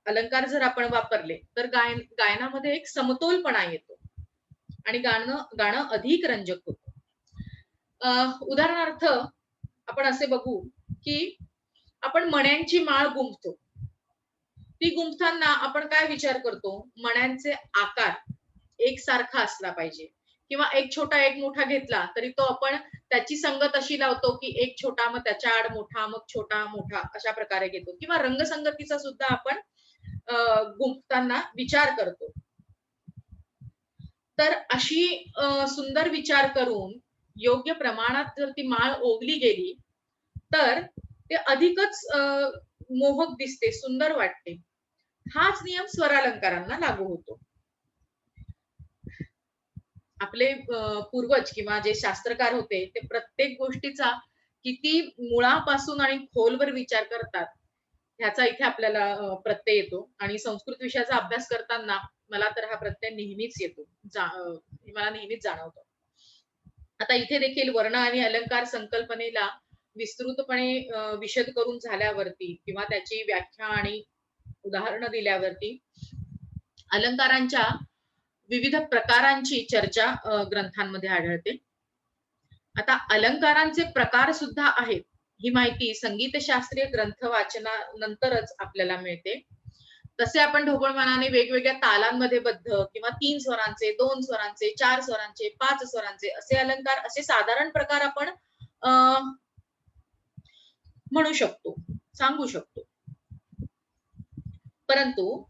अलंकार जर आपण वापरले तर गायनामध्ये एक समतोलपणा येतो आणि गाणं अधिक रंजक होतं. उदाहरणार्थ आपण असे बघू की आपण मण्यांची माळ गुंफतो. ती गुंफताना आपण काय विचार करतो? मण्यांचे आकार एकसारखा असला पाहिजे किंवा एक छोटा एक मोठा घेतला तरी तो आपण त्याची संगत अशी लावतो की एक छोटा मग त्याच्या आड मोठा मग छोटा मोठा अशा प्रकारे घेतो किंवा रंगसंगतीचा सुद्धा आपण गुंफताना विचार करतो. तर अशी सुंदर विचार करून योग्य प्रमाणात जर ती माळ ओवली गेली तर ते अधिकच मोहक दिसते, सुंदर वाटते. हाच नियम स्वरालंकारांना लागू होतो. आपले पूर्वज किंवा जे शास्त्रकार होते ते प्रत्येक गोष्टीचा किती मुळापासून आणि खोलवर विचार करतात ह्याचा इथे आपल्याला प्रत्यय येतो आणि संस्कृत विषयाचा अभ्यास करताना मला तर हा प्रत्यय नेहमीच येतो, मला नेहमीच जाणवतो. आता इथे देखील वर्ण आणि अलंकार संकल्पनेला विस्तृतपणे विशद करून झाल्यावरती किंवा त्याची व्याख्या आणि उदाहरणं दिल्यावरती अलंकारांच्या विविध प्रकारांची चर्चा ग्रंथांमध्ये आढळते. आता अलंकारांचे प्रकार सुद्धा आहेत ही माहिती संगीतशास्त्रीय ग्रंथ वाचनानंतरच आपल्याला मिळते. तसे आपण ढोबळमानाने वेगवेगळ्या तालांमध्ये बद्ध किंवा 3 स्वरांचे, 2 स्वरांचे, 4 स्वरांचे, 5 स्वरांचे असे अलंकार, असे साधारण प्रकार आपण म्हणू शकतो, सांगू शकतो. परंतु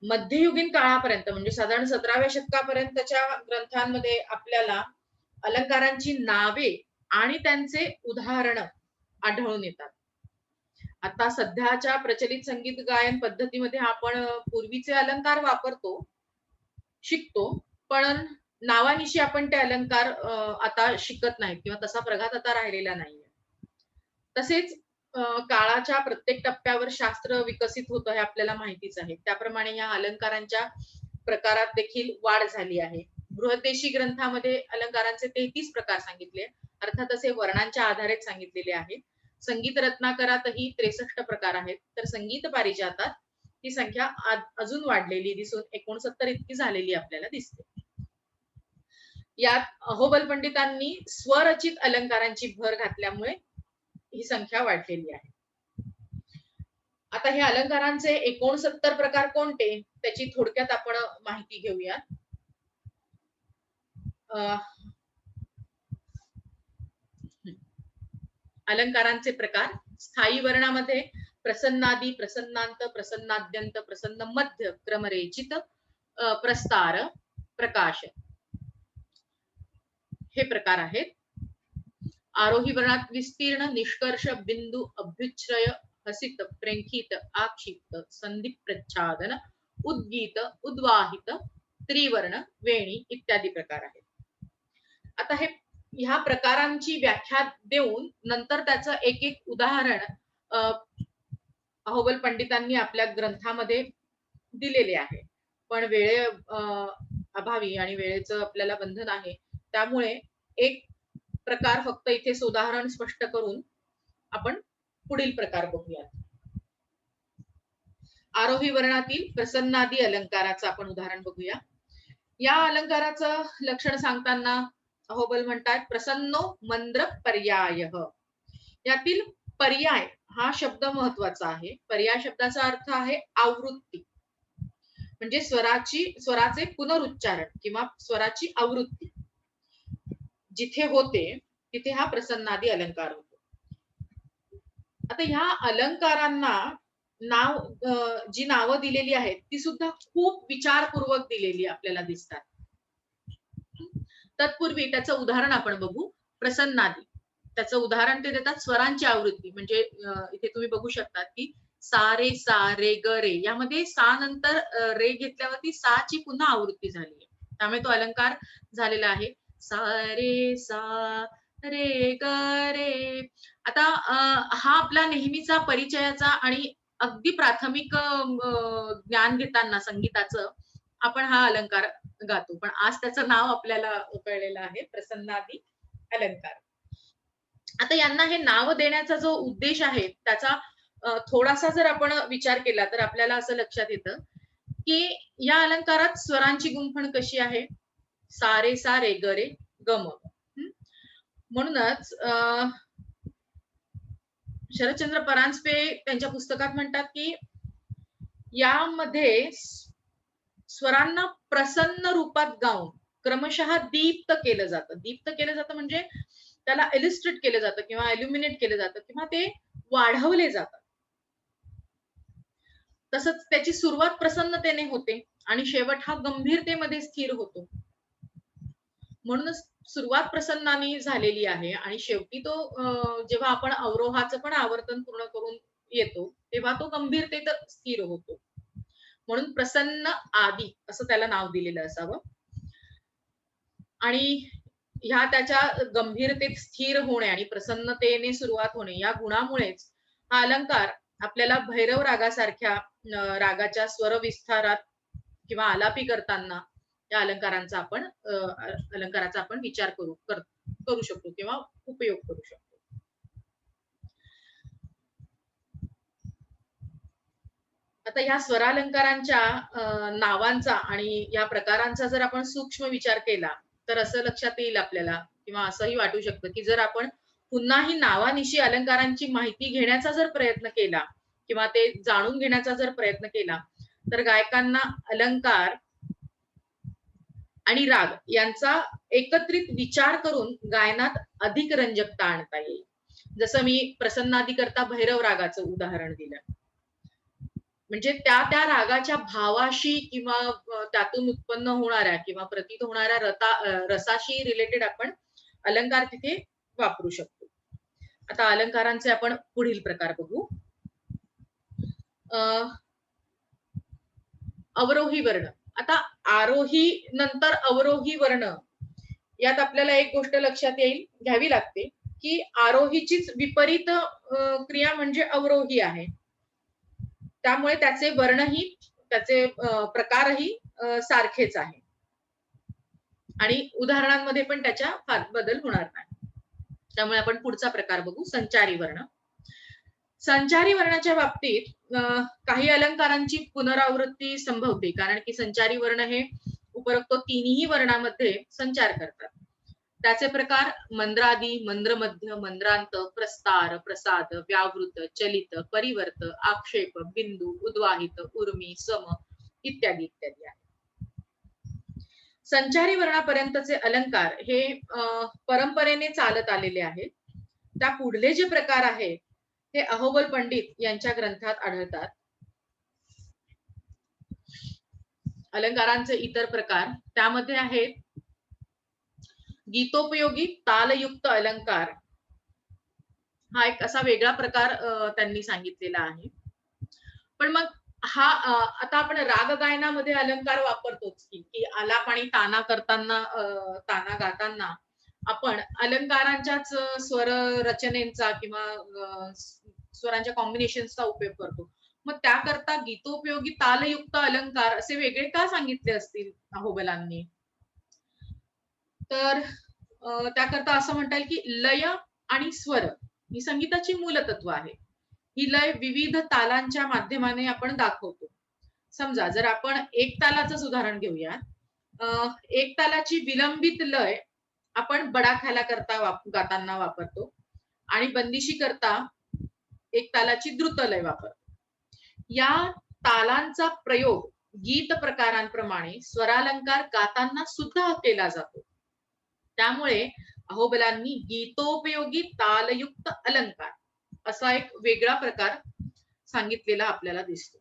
मध्ययुगीन काळापर्यंत म्हणजे साधारण 17व्या शतकापर्यंतच्या ग्रंथांमध्ये आपल्याला अलंकारांची नावे आणि त्यांचे उदाहरण आढळून येतात. आता सध्याच्या प्रचलित संगीत गायन पद्धतीमध्ये आपण पूर्वीचे अलंकार वापरतो, शिकतो, पण नावानिशी आपण ते अलंकार आता शिकत नाहीत किंवा तसा प्रघात आता राहिलेला नाहीये. तसेच काळाच्या प्रत्येक टप्प्यावर शास्त्र विकसित होतं हे आपल्याला माहितीच आहे. त्याप्रमाणे या अलंकारांच्या प्रकारात देखील वाढ झाली आहे. बृहदेशी ग्रंथामध्ये अलंकारांचे 33 प्रकार सांगितले, अर्थात असे वर्णांच्या आधारेच सांगितलेले आहे. संगीत रत्नाकरातही 63 प्रकार आहेत, तर संगीत पारिजातात ही संख्या अजून वाढलेली दिसून 69 इतकी झालेली आपल्याला दिसते. यात अहोबल पंडितांनी स्वरचित अलंकारांची भर घातल्यामुळे ही संख्या वाढलेली आहे. आता हे अलंकारांचे 69 प्रकार कोणते त्याची थोडक्यात आपण माहिती घेऊया. अलंकारांचे प्रकार स्थायी वर्णामध्ये प्रसन्नादी, प्रसन्नांत, प्रसन्नाद्यंत, प्रसन्न मध्य, क्रमरेचित, प्रस्तार, प्रकाश हे प्रकार आहेत. आरोही वर्णात विस्तीर्ण, निष्कर्ष, बिंदू, अभ्युच्छ्रय, हसित, प्रेंखित, आक्षिप्त, संधी प्रच्छादन, उद्गीत, उद्वाहित, त्रिवर्ण, वेणी इत्यादी प्रकार आहेत. आता ह्या प्रकारांची व्याख्या देऊन नंतर त्याचं एक एक उदाहरण अहोबल पंडितांनी आपल्या ग्रंथामध्ये दिलेले आहे. पण अभावी आणि वेळेचं आपल्याला बंधन आहे, त्यामुळे एक प्रकार फक्त इथे उदाहरण स्पष्ट करून आपण पुढील प्रकार बघूया. आरोही वर्णातील प्रसन्नादी अलंकाराचं आपण उदाहरण बघूया. या अलंकाराचं लक्षण सांगताना अहोबल म्हणतात प्रसन्नो मंद्र पर्याय. यातील पर्याय हा शब्द महत्वाचा आहे. पर्याय शब्दाचा अर्थ आहे आवृत्ती, म्हणजे स्वराचे पुनरुच्चारण किंवा स्वराची आवृत्ती जिथे होते तिथे हा प्रसन्नादी अलंकार होतो. आता ह्या अलंकारांना नाव जी नावं दिलेली आहेत ती सुद्धा खूप विचारपूर्वक दिलेली आपल्याला दिसतात. तत्पूर्वी त्याचं उदाहरण आपण बघू. प्रसन्नादी त्याचं उदाहरण ते देतात स्वरांची आवृत्ती. म्हणजे इथे तुम्ही बघू शकता की सा रे सा रे ग रे यामध्ये सा नंतर रे घेतल्यावरती सा ची पुन्हा आवृत्ती झाली आहे. त्यामुळे तो अलंकार झालेला आहे. सा रे सा रे ग रे. आता हा आपला नेहमीचा परिचयाचा आणि अगदी प्राथमिक ज्ञान घेताना संगीताचं आपण हा अलंकार गातो. पण आज त्याचं नाव आपल्याला कळलेलं आहे प्रसन्नादी अलंकार. आता यांना हे नाव देण्याचा जो उद्देश आहे त्याचा थोडासा जर आपण विचार केला तर आपल्याला असं लक्षात येतं, की या अलंकारात स्वरांची गुंफण कशी आहे? सा रे सा रे ग रे ग म. म्हणूनच शरदचंद्र परांजपे त्यांच्या पुस्तकात म्हणतात, की यामध्ये स्वरांना प्रसन्न रूपात गाऊन क्रमशः दीप्त केलं जातं. दीप्त केलं जातं म्हणजे त्याला इलिस्ट्रेट केलं जातं किंवा इल्युमिनेट केलं जातं किंवा ते वाढवले जातात. तसंच त्याची सुरुवात प्रसन्नतेने होते आणि शेवट हा गंभीरतेमध्ये स्थिर होतो. म्हणूनच सुरुवात प्रसन्नाने झालेली आहे आणि शेवटी तो जेव्हा आपण अवरोहाचं पण आवर्तन पूर्ण करून येतो, तेव्हा तो गंभीरतेत स्थिर होतो. म्हणून प्रसन्न आदी असं त्याला नाव दिलेलं असावं. आणि ह्या त्याच्या गंभीरतेत स्थिर होणे आणि प्रसन्नतेने सुरुवात होणे या गुणामुळेच हा अलंकार आपल्याला भैरव रागासारख्या रागाच्या स्वर विस्तारात किंवा आलापी करताना या अलंकाराचा आपण विचार करू शकतो किंवा उपयोग करू शकतो. आता ह्या स्वरालंकारांच्या नावांचा आणि या प्रकारांचा जर आपण सूक्ष्म विचार केला तर असं लक्षात येईल आपल्याला किंवा असंही वाटू शकतं की जर आपण पुन्हा ही नावानिशी अलंकारांची माहिती घेण्याचा जर प्रयत्न केला किंवा ते जाणून घेण्याचा जर प्रयत्न केला तर गायकांना अलंकार आणि राग यांचा एकत्रित विचार करून गायनात अधिक रंजकता आणता येईल. जसं मी प्रसन्नादी करता भैरव रागाचं उदाहरण दिलं. म्हणजे त्या त्या रागाच्या भावाशी किंवा त्यातून उत्पन्न होणाऱ्या किंवा प्रतीत होणाऱ्या रसाशी रिलेटेड आपण अलंकार तिथे वापरू शकतो. आता अलंकारांचे आपण पुढील प्रकार बघू. अवरोही वर्ण. आता आरोही नंतर अवरोही वर्ण यात आपल्याला एक गोष्ट लक्षात घ्यावी लागते की आरोहीचीच विपरीत क्रिया म्हणजे अवरोही आहे. त्यामुळे त्याचे वर्णही त्याचे प्रकारही सारखेच आहे आणि उदाहरणांमध्ये पण त्याच्या फार बदल होणार नाही. त्यामुळे आपण पुढचा प्रकार बघू संचारी वर्ण. संचारी वर्णाच्या बाबतीत काही अलंकारांची पुनरावृत्ती संभवते कारण की संचारी वर्ण हे उपरोक्त तिन्ही वर्णामध्ये संचार करतात. त्याचे प्रकार मंद्रादी, मंद्रमध्य, मंद्रांत, प्रस्तार, प्रसाद, व्यावृत, चलित, परिवर्त, आक्षेप, बिंदू, उद्वाहित, उर्मी, सम इत्यादी इत्यादी आहे. संचारी वर्णापर्यंतचे अलंकार हे परंपरेने चालत आलेले आहेत. त्या पुढले जे प्रकार आहेत हे अहोबल पंडित यांच्या ग्रंथात आढळतात. अलंकारांचे इतर प्रकार त्यामध्ये आहेत गीतोपयोगी तालयुक्त अलंकार. हा एक असा वेगळा प्रकार त्यांनी सांगितलेला आहे. पण मग हा आता आपण राग गायनामध्ये अलंकार वापरतोच की आलाप आणि ताना करताना ताना गाताना आपण अलंकारांच्याच स्वर रचनेचा किंवा स्वरांच्या कॉम्बिनेशनचा उपयोग करतो. मग त्याकरता गीतोपयोगी तालयुक्त अलंकार असे वेगळे का सांगितले असतील अहोबलांनी? तर त्याकरता असं म्हणता येईल की लय आणि स्वर ही संगीताची मूलतत्व आहे. ही लय विविध तालांच्या माध्यमाने आपण दाखवतो. समजा जर आपण एक तालाचंच उदाहरण घेऊया. एक तालाची विलंबित लय आपण बडाख्याला करता गाताना वापरतो आणि बंदिशी करता एक तालाची द्रुत लय वापरतो. या तालांचा प्रयोग गीत प्रकारांप्रमाणे स्वरालंकार गाताना सुद्धा केला जातो. त्यामुळे अहोबलांनी गीतोपयोगी तालयुक्त अलंकार असा एक वेगळा प्रकार सांगितलेला आपल्याला दिसतो.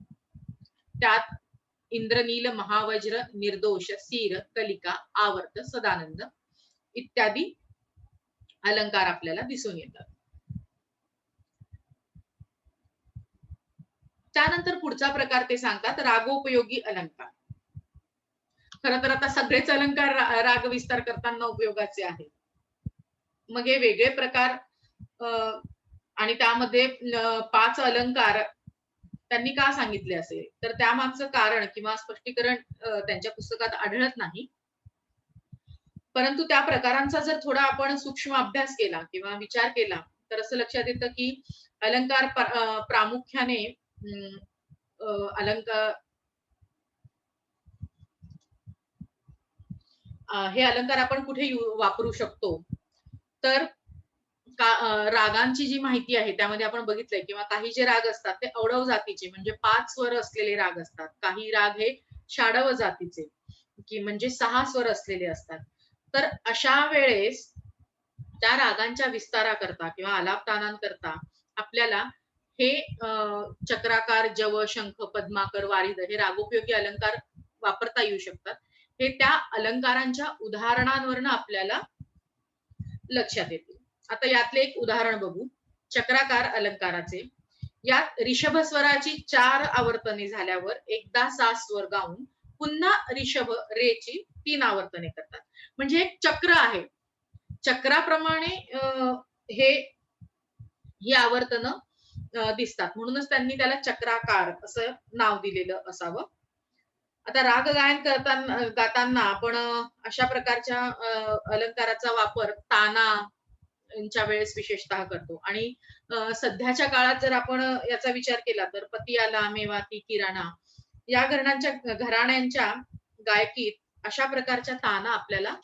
त्यात इंद्रनील, महावज्र, निर्दोष, सीर, कलिका, आवर्त, सदानंद इत्यादी अलंकार आपल्याला दिसून येतात. त्यानंतर पुढचा प्रकार ते सांगतात रागोपयोगी अलंकार. खरं तर आता सगळेच अलंकार राग विस्तार करताना उपयोगाचे आहेत. मग हे वेगळे प्रकार आणि त्यामध्ये 5 अलंकार त्यांनी का सांगितले असेल, तर त्यामागचं कारण किंवा स्पष्टीकरण त्यांच्या पुस्तकात आढळत नाही. परंतु त्या प्रकारांचा जर थोडा आपण सूक्ष्म अभ्यास केला किंवा विचार केला तर असं लक्षात येतं की अलंकार प्रामुख्याने अलंकार हे अलंकार आपण कुठे वापरू शकतो, तर रागांची जी माहिती आहे त्यामध्ये आपण बघितलंय किंवा काही जे राग असतात ते औडव जातीचे म्हणजे 5 स्वर असलेले राग असतात. काही राग हे षाडव जातीचे की म्हणजे 6 स्वर असलेले असतात. तर अशा वेळेस त्या रागांच्या विस्ताराकरता किंवा आलापतानांकरता आपल्याला हे चक्राकार, जव, शंख, पद्माकर, वारिद हे रागोपयोगी अलंकार वापरता येऊ शकतात. हे त्या अलंकारांच्या उदाहरणांवरनं आपल्याला लक्षात येते. आता यातले एक उदाहरण बघू. चक्राकार अलंकाराचे. यात ऋषभ स्वराची 4 आवर्तने झाल्यावर एकदा 6 स्वर गाऊन पुन्हा ऋषभ रेची 3 आवर्तने करतात. म्हणजे एक चक्र आहे. चक्राप्रमाणे ही आवर्तनं दिसतात. म्हणूनच त्यांनी त्याला चक्राकार असं नाव दिलेलं असावं. आता राग गायन गाताना आपण अशा प्रकारच्या अलंकाराचा वापर ताना यांच्या वेळेस विशेषतः करतो आणि सध्याच्या काळात जर आपण याचा विचार केला तर पतियाला, मेवाती, किराणा या घराण्यांच्या गायकीत अशा प्रकारच्या ताना आपल्याला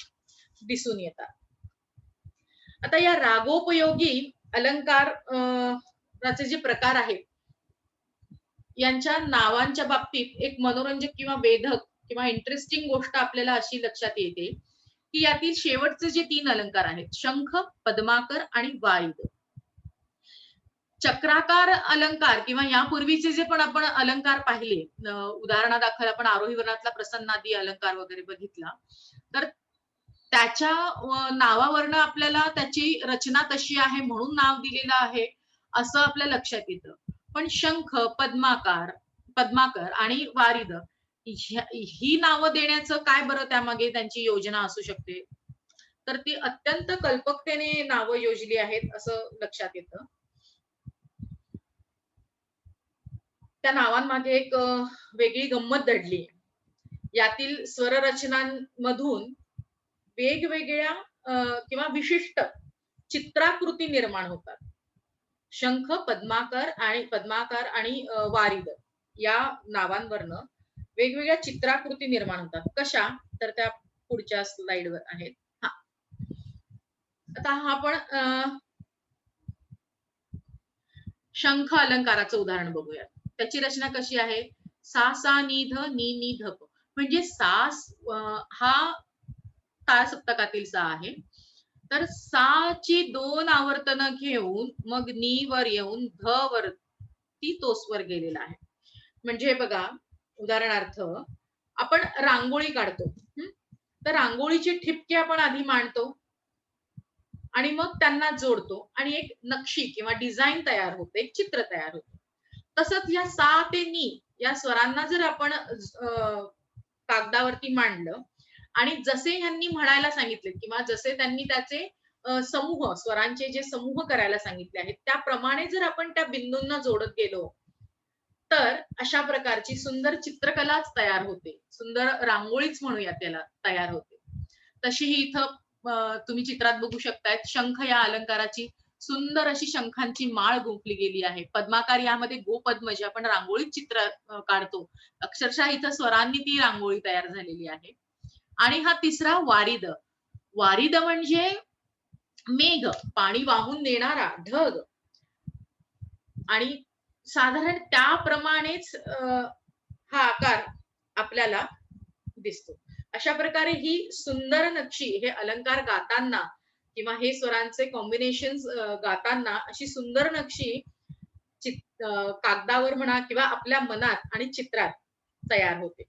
दिसून येतात. आता या रागोपयोगी अलंकार जे प्रकार आहेत यांच्या नावांच्या बाबतीत एक मनोरंजक किंवा वेधक किंवा इंटरेस्टिंग गोष्ट आपल्याला अशी लक्षात येते की यातील शेवटचे जे 3 अलंकार आहेत शंख, पद्माकर आणि वारिद. चक्राकार अलंकार किंवा यापूर्वीचे जे पण आपण अलंकार पाहिले, उदाहरणादाखल आपण आरोही वर्णातला प्रसन्नादी अलंकार वगैरे बघितला, तर त्याच्या नावावरनं आपल्याला त्याची रचना तशी आहे म्हणून नाव दिलेलं आहे असं आपल्या लक्षात येतं. पण शंख, पद्माकर आणि वारिद ही नावं देण्याचं काय बरं त्यामागे त्यांची योजना असू शकते, तर ती अत्यंत कल्पकतेने नावं योजली आहेत असं लक्षात येतं. त्या नावांमागे एक वेगळी गंमत दडली. यातील स्वररचनांमधून वेगवेगळ्या किंवा विशिष्ट चित्राकृती निर्माण होतात. शंख, पद्माकर आणि वारिद या नावांवरनं वेगवेगळ्या चित्राकृती निर्माण होतात. कशा? तर त्या पुढच्या स्लाइडवर आहेत. आता आपण शंख अलंकाराचं उदाहरण बघूया. त्याची रचना कशी आहे? सा सा नी ध नी नी ध प. म्हणजे सा हा ताळ सप्तकातील सा आहे. तर सा ची 2 आवर्तनं घेऊन मग नी वर येऊन ध वरती तो स्वर गेलेला आहे. म्हणजे बघा उदाहरणार्थ आपण रांगोळी काढतो. तर रांगोळीचे ठिपके आपण आधी मांडतो आणि मग त्यांना जोडतो आणि एक नक्षी किंवा डिझाईन तयार होते, एक चित्र तयार होते. तसंच या सा ते नी या स्वरांना जर आपण कागदावरती मांडलं आणि जसे ह्यांनी म्हणायला सांगितले किंवा जसे त्यांनी त्याचे समूह स्वरांचे जे समूह करायला सांगितले आहेत त्याप्रमाणे जर आपण त्या बिंदूंना जोडत गेलो तर अशा प्रकारची सुंदर चित्रकलाच तयार होते. सुंदर रांगोळीच म्हणूया त्याला तयार होते. तशी ही इथं तुम्ही चित्रात बघू शकताय. शंख या अलंकाराची सुंदर अशी शंखांची माळ गुंफली गेली आहे. पद्माकार यामध्ये गोपद्म जे आपण रांगोळीत चित्र काढतो अक्षरशः इथं स्वरांनी ती रांगोळी तयार झालेली आहे. आणि हा तिसरा वारिद. वारिद म्हणजे मेघ, पाणी वाहून नेणारा ढग आणि साधारण त्याप्रमाणेच हा आकार आपल्याला दिसतो. अशा प्रकारे ही सुंदर नक्षी हे अलंकार गाताना किंवा हे स्वरांचे कॉम्बिनेशन गाताना अशी सुंदर नक्षी कागदावर म्हणा किंवा आपल्या मनात आणि चित्रात तयार होते.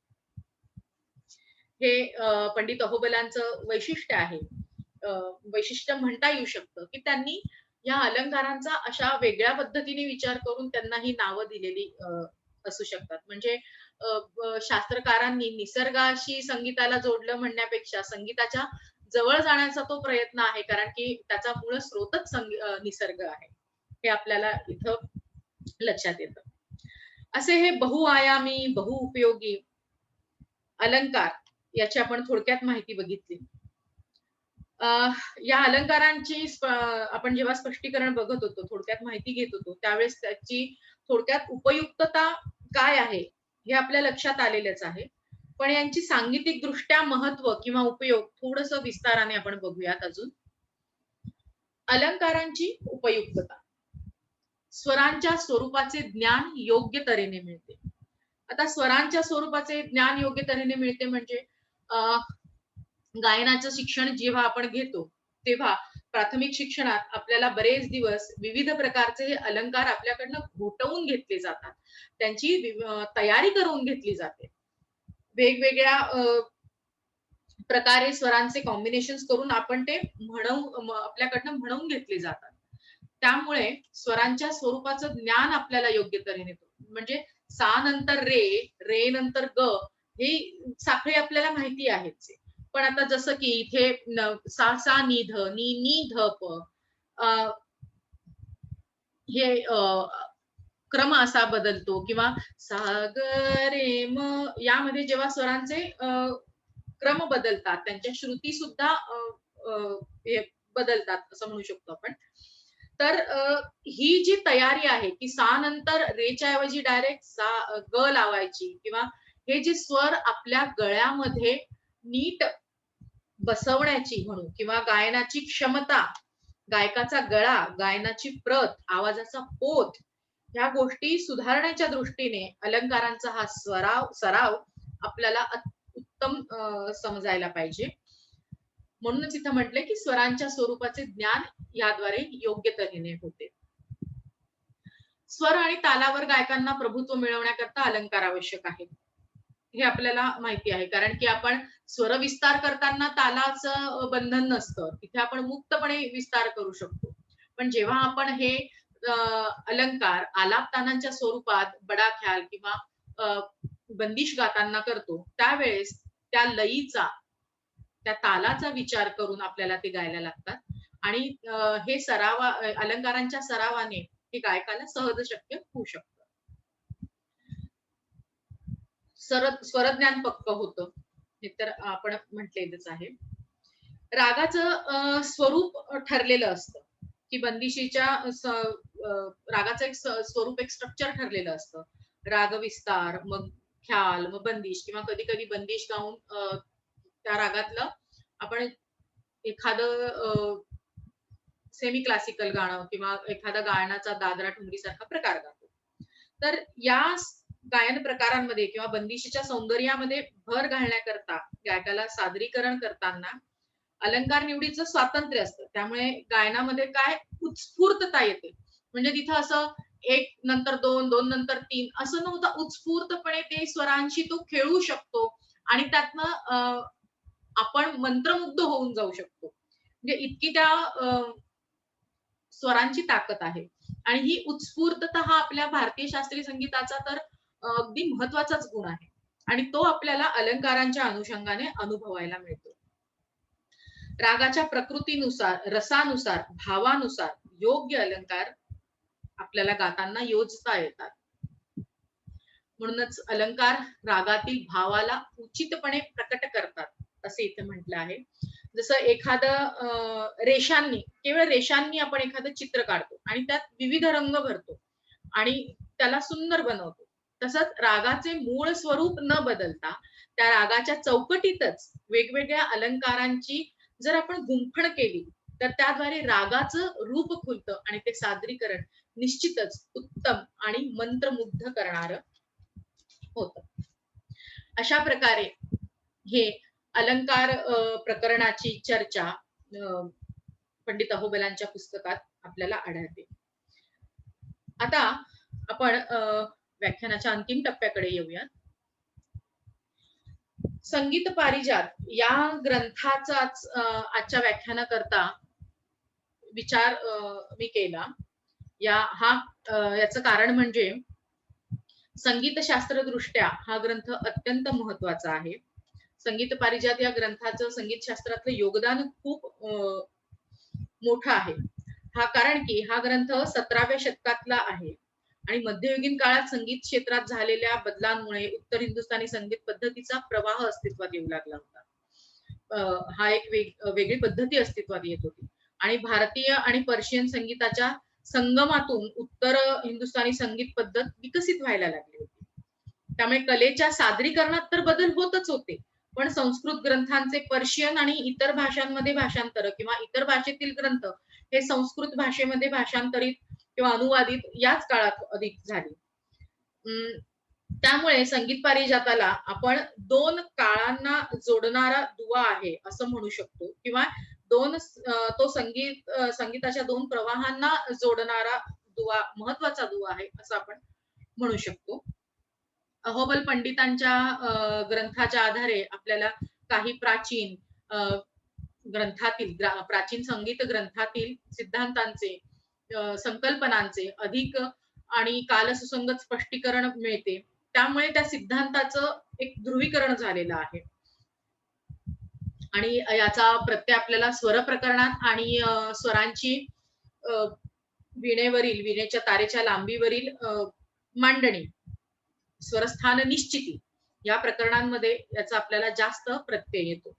हे पंडित अहोबलांचं वैशिष्ट्य आहे. वैशिष्ट्य म्हणता येऊ शकतं, की त्यांनी या अलंकारांचा अशा वेगळ्या पद्धतीने विचार करून त्यांना ही नावं दिलेली असू शकतात. म्हणजे शास्त्रकारांनी निसर्गाशी संगीताला जोडलं म्हणण्यापेक्षा संगीताच्या जवळ जाण्याचा तो प्रयत्न आहे. कारण की त्याचा मूळ स्रोतच निसर्ग आहे. हे आपल्याला इथं लक्षात येतं. असे हे बहुआयामी, बहुउपयोगी अलंकार याची आपण थोडक्यात माहिती बघितली. या अलंकारांची आपण जेव्हा स्पष्टीकरण बघत होतो, थोडक्यात माहिती घेत होतो, त्यावेळेस त्याची थोडक्यात उपयुक्तता काय आहे, हे आपल्या लक्षात आलेलंच आहे. पण यांची सांगीतिक दृष्ट्या महत्व किंवा उपयोग थोडंसं विस्ताराने आपण बघूयात अजून. अलंकारांची उपयुक्तता. स्वरांच्या स्वरूपाचे ज्ञान योग्य तऱ्हेने मिळते. आता स्वरांच्या स्वरूपाचे ज्ञान योग्य तऱ्हेने मिळते म्हणजे गायनाचं शिक्षण जेव्हा आपण घेतो, तेव्हा प्राथमिक शिक्षणात आपल्याला बरेच दिवस विविध प्रकारचे हे अलंकार आपल्याकडनं घोटवून घेतले जातात. त्यांची तयारी करून घेतली जाते. वेगवेगळ्या प्रकारे स्वरांचे कॉम्बिनेशन्स करून आपण ते आपल्याकडनं म्हणवून घेतले जातात. त्यामुळे स्वरांच्या स्वरूपाचं ज्ञान आपल्याला योग्य तऱ्हेने येतो. म्हणजे सा नंतर रे, रे नंतर ग, ही साखळी आपल्याला माहिती आहेच. पण आता जसं की इथे सा सा नी ध, नी नी ध प, हे क्रम असा बदलतो किंवा सा ग रे म, यामध्ये जेव्हा स्वरांचे क्रम बदलतात, त्यांच्या श्रुती सुद्धा हे बदलतात असं म्हणू शकतो आपण. तर ही जी तयारी आहे की सा नंतर रेच्या ऐवजी डायरेक्ट सा ग लावायची किंवा हे जे स्वर आपल्या गळ्यामध्ये नीट बसवण्याची म्हणू किंवा गायनाची क्षमता, गायकाचा गळा, गायनाची प्रत, आवाजाचा पोत, ह्या गोष्टी सुधारण्याच्या दृष्टीने अलंकारांचा हा सराव आपल्याला उत्तम समजायला पाहिजे. म्हणूनच इथं म्हटले की स्वरांच्या स्वरूपाचे ज्ञान याद्वारे योग्य तऱ्हेने होते. स्वर आणि तालावर गायकांना प्रभुत्व मिळवण्याकरता अलंकार आवश्यक आहे. हे आपल्याला माहिती आहे. कारण की आपण स्वर विस्तार करताना तालाचं बंधन नसतं. तिथे आपण मुक्तपणे विस्तार करू शकतो. पण जेव्हा आपण हे अलंकार आलाप तानांच्या स्वरूपात बडा ख्याल किंवा बंदिश गाताना करतो, त्यावेळेस त्या लयीचा, त्या तालाचा विचार करून आपल्याला ते गायला लागतात. आणि हे अलंकारांच्या सरावाने हे गायकाला सहज शक्य होऊ शकतं. स्वरज्ञान पक्क होतं, हे तर आपण म्हटलेलंच आहे. रागाचं स्वरूप ठरलेलं असतं की बंदिशीच्या रागाचं एक स्वरूप, एक स्ट्रक्चर ठरलेलं असतं. राग विस्तार, मग ख्याल, मग बंदिश किंवा कधी कधी बंदिश गाऊन त्या रागातलं आपण एखादं सेमी क्लासिकल गाणं किंवा एखादा गायनाचा दादरा ठुमरी सारखा प्रकार गातो. तर या गायन प्रकारांमध्ये किंवा बंदिशीच्या सौंदर्यामध्ये भर घालण्याकरता गायकाला सादरीकरण करताना अलंकार निवडीचं स्वातंत्र्य असतं. त्यामुळे गायनामध्ये काय उत्स्फूर्तता येते. म्हणजे तिथं असं एक नंतर दोन, दोन नंतर तीन असं नव्हतं. उत्स्फूर्तपणे ते स्वरांशी तो खेळू शकतो आणि त्यातनं आपण मंत्रमुग्ध होऊन जाऊ शकतो. म्हणजे इतकी त्या स्वरांची ताकद आहे. आणि ही उत्स्फूर्तता हा आपल्या भारतीय शास्त्रीय संगीताचा तर अगदी महत्वाचाच गुण आहे. आणि तो आपल्याला अलंकारांच्या अनुषंगाने अनुभवायला मिळतो. रागाच्या प्रकृतीनुसार, रसानुसार, भावानुसार योग्य अलंकार आपल्याला गाताना योजता येतात. म्हणूनच अलंकार रागातील भावाला उचितपणे प्रकट करतात, असे इथे म्हटलं आहे. जसं एखादं रेषांनी, केवळ रेषांनी आपण एखादं चित्र काढतो आणि त्यात विविध रंग भरतो आणि त्याला सुंदर बनवतो. तसंच रागाचे मूळ स्वरूप न बदलता त्या रागाच्या चौकटीतच वेगवेगळ्या अलंकारांची जर आपण गुंफण केली तर त्याद्वारे रागाचं रूप खुलतं आणि ते सादरीकरण निश्चितच उत्तम आणि मंत्रमुग्ध करणारं होतं. अशा प्रकारे हे अलंकार प्रकरणाची चर्चा पंडित अहोबलांच्या पुस्तकात आपल्याला आढळते. आता आपण व्याख्यानाच्या अंतिम टप्प्याकडे येऊयात. संगीत पारिजात या ग्रंथाचाच आजच्या व्याख्यानाकरता विचार मी केला. याचं कारण म्हणजे संगीतशास्त्र दृष्ट्या हा ग्रंथ अत्यंत महत्वाचा आहे. संगीत पारिजात या ग्रंथाचं संगीतशास्त्रातलं योगदान खूप मोठं आहे. कारण की हा ग्रंथ 17व्या शतकातला आहे आणि मध्ययुगीन काळात संगीत क्षेत्रात झालेल्या बदलांमुळे उत्तर हिंदुस्थानी संगीत पद्धतीचा प्रवाह अस्तित्वात येऊ लागला होता. हा एक वेगळी पद्धती अस्तित्वात येत होती आणि भारतीय आणि पर्शियन संगीताच्या संगमातून उत्तर हिंदुस्थानी संगीत पद्धत विकसित व्हायला लागली होती. त्यामुळे कलेच्या सादरीकरणात तर बदल होतच होते, पण संस्कृत ग्रंथांचे पर्शियन आणि इतर भाषांमध्ये भाषांतर किंवा इतर भाषेतील ग्रंथ हे संस्कृत भाषेमध्ये भाषांतरित किंवा अनुवादित याच काळात अधिक झाली. त्यामुळे संगीत पारिजाताला आपण 2 काळांना जोडणारा दुवा आहे असं म्हणू शकतो किंवा तो संगीताच्या 2 प्रवाहांना जोडणारा दुवा, महत्वाचा दुवा आहे असं आपण म्हणू शकतो. अहोबल पंडितांच्या ग्रंथाच्या आधारे आपल्याला काही प्राचीन प्राचीन संगीत ग्रंथातील सिद्धांतांचे, संकल्पनांचे अधिक आणि कालसुसंगत स्पष्टीकरण मिळते. त्यामुळे त्या सिद्धांताचं एक ध्रुवीकरण झालेलं आहे आणि याचा प्रत्यय आपल्याला स्वर प्रकरणात आणि स्वरांची विणेच्या तारेच्या लांबीवरील मांडणी, स्वरस्थान निश्चिती या प्रकरणांमध्ये याचा आपल्याला जास्त प्रत्यय येतो.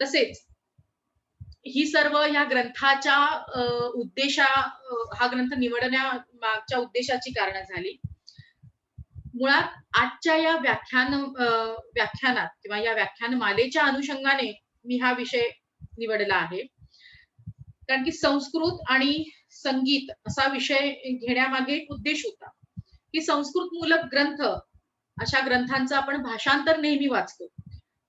तसेच ही सर्व या ग्रंथाच्या हा ग्रंथ निवडण्या मागच्या उद्देशाची कारण झाली. मुळात आजच्या या व्याख्यानात किंवा या व्याख्यानमालेच्या अनुषंगाने मी हा विषय निवडला आहे, कारण की संस्कृत आणि संगीत असा विषय घेण्यामागे एक उद्देश होता की संस्कृत मूलक ग्रंथ, अशा ग्रंथांचा आपण भाषांतर नेहमी वाचतो,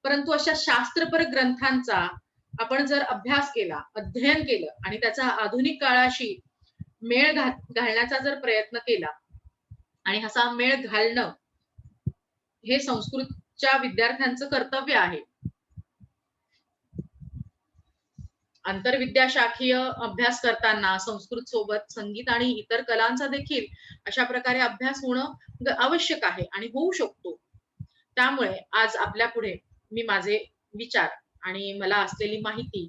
परंतु अशा शास्त्रपर ग्रंथांचा आपण जर अभ्यास केला, अध्ययन केलं आणि त्याचा आधुनिक काळाशी मेळ घालण्याचा जर प्रयत्न केला आणि असा मेळ घालणं हे संस्कृतच्या विद्यार्थ्यांचं कर्तव्य आहे. आंतरविद्याशाखीय अभ्यास करताना संस्कृत सोबत संगीत आणि इतर कलांचा देखील अशा प्रकारे अभ्यास होणं आवश्यक आहे आणि होऊ शकतो. त्यामुळे आज आपल्या पुढे मी माझे विचार आणि मला असलेली माहिती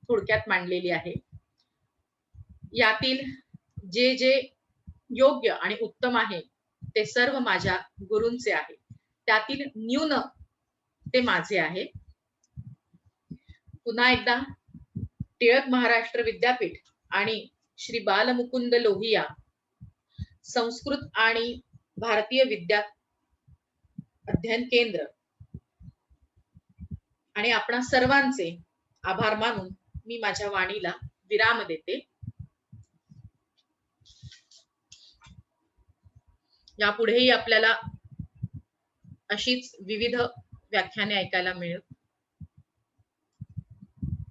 थोडक्यात मांडलेली आहे. यातील जे योग्य आणि उत्तम आहे ते सर्व माझ्या गुरूंचे आहे, त्यातील न्यून ते माझे आहे. पुन्हा एकदा टिळक महाराष्ट्र विद्यापीठ आणि श्री बालमुकुंद लोहिया संस्कृत आणि भारतीय विद्या अध्ययन केंद्र आणि आपणा सर्वांचे आभार मानून मी माझ्या वाणीला विराम देते. यापुढेही आपल्याला अशीच विविध व्याख्याने ऐकायला मिळेल.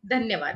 धन्यवाद.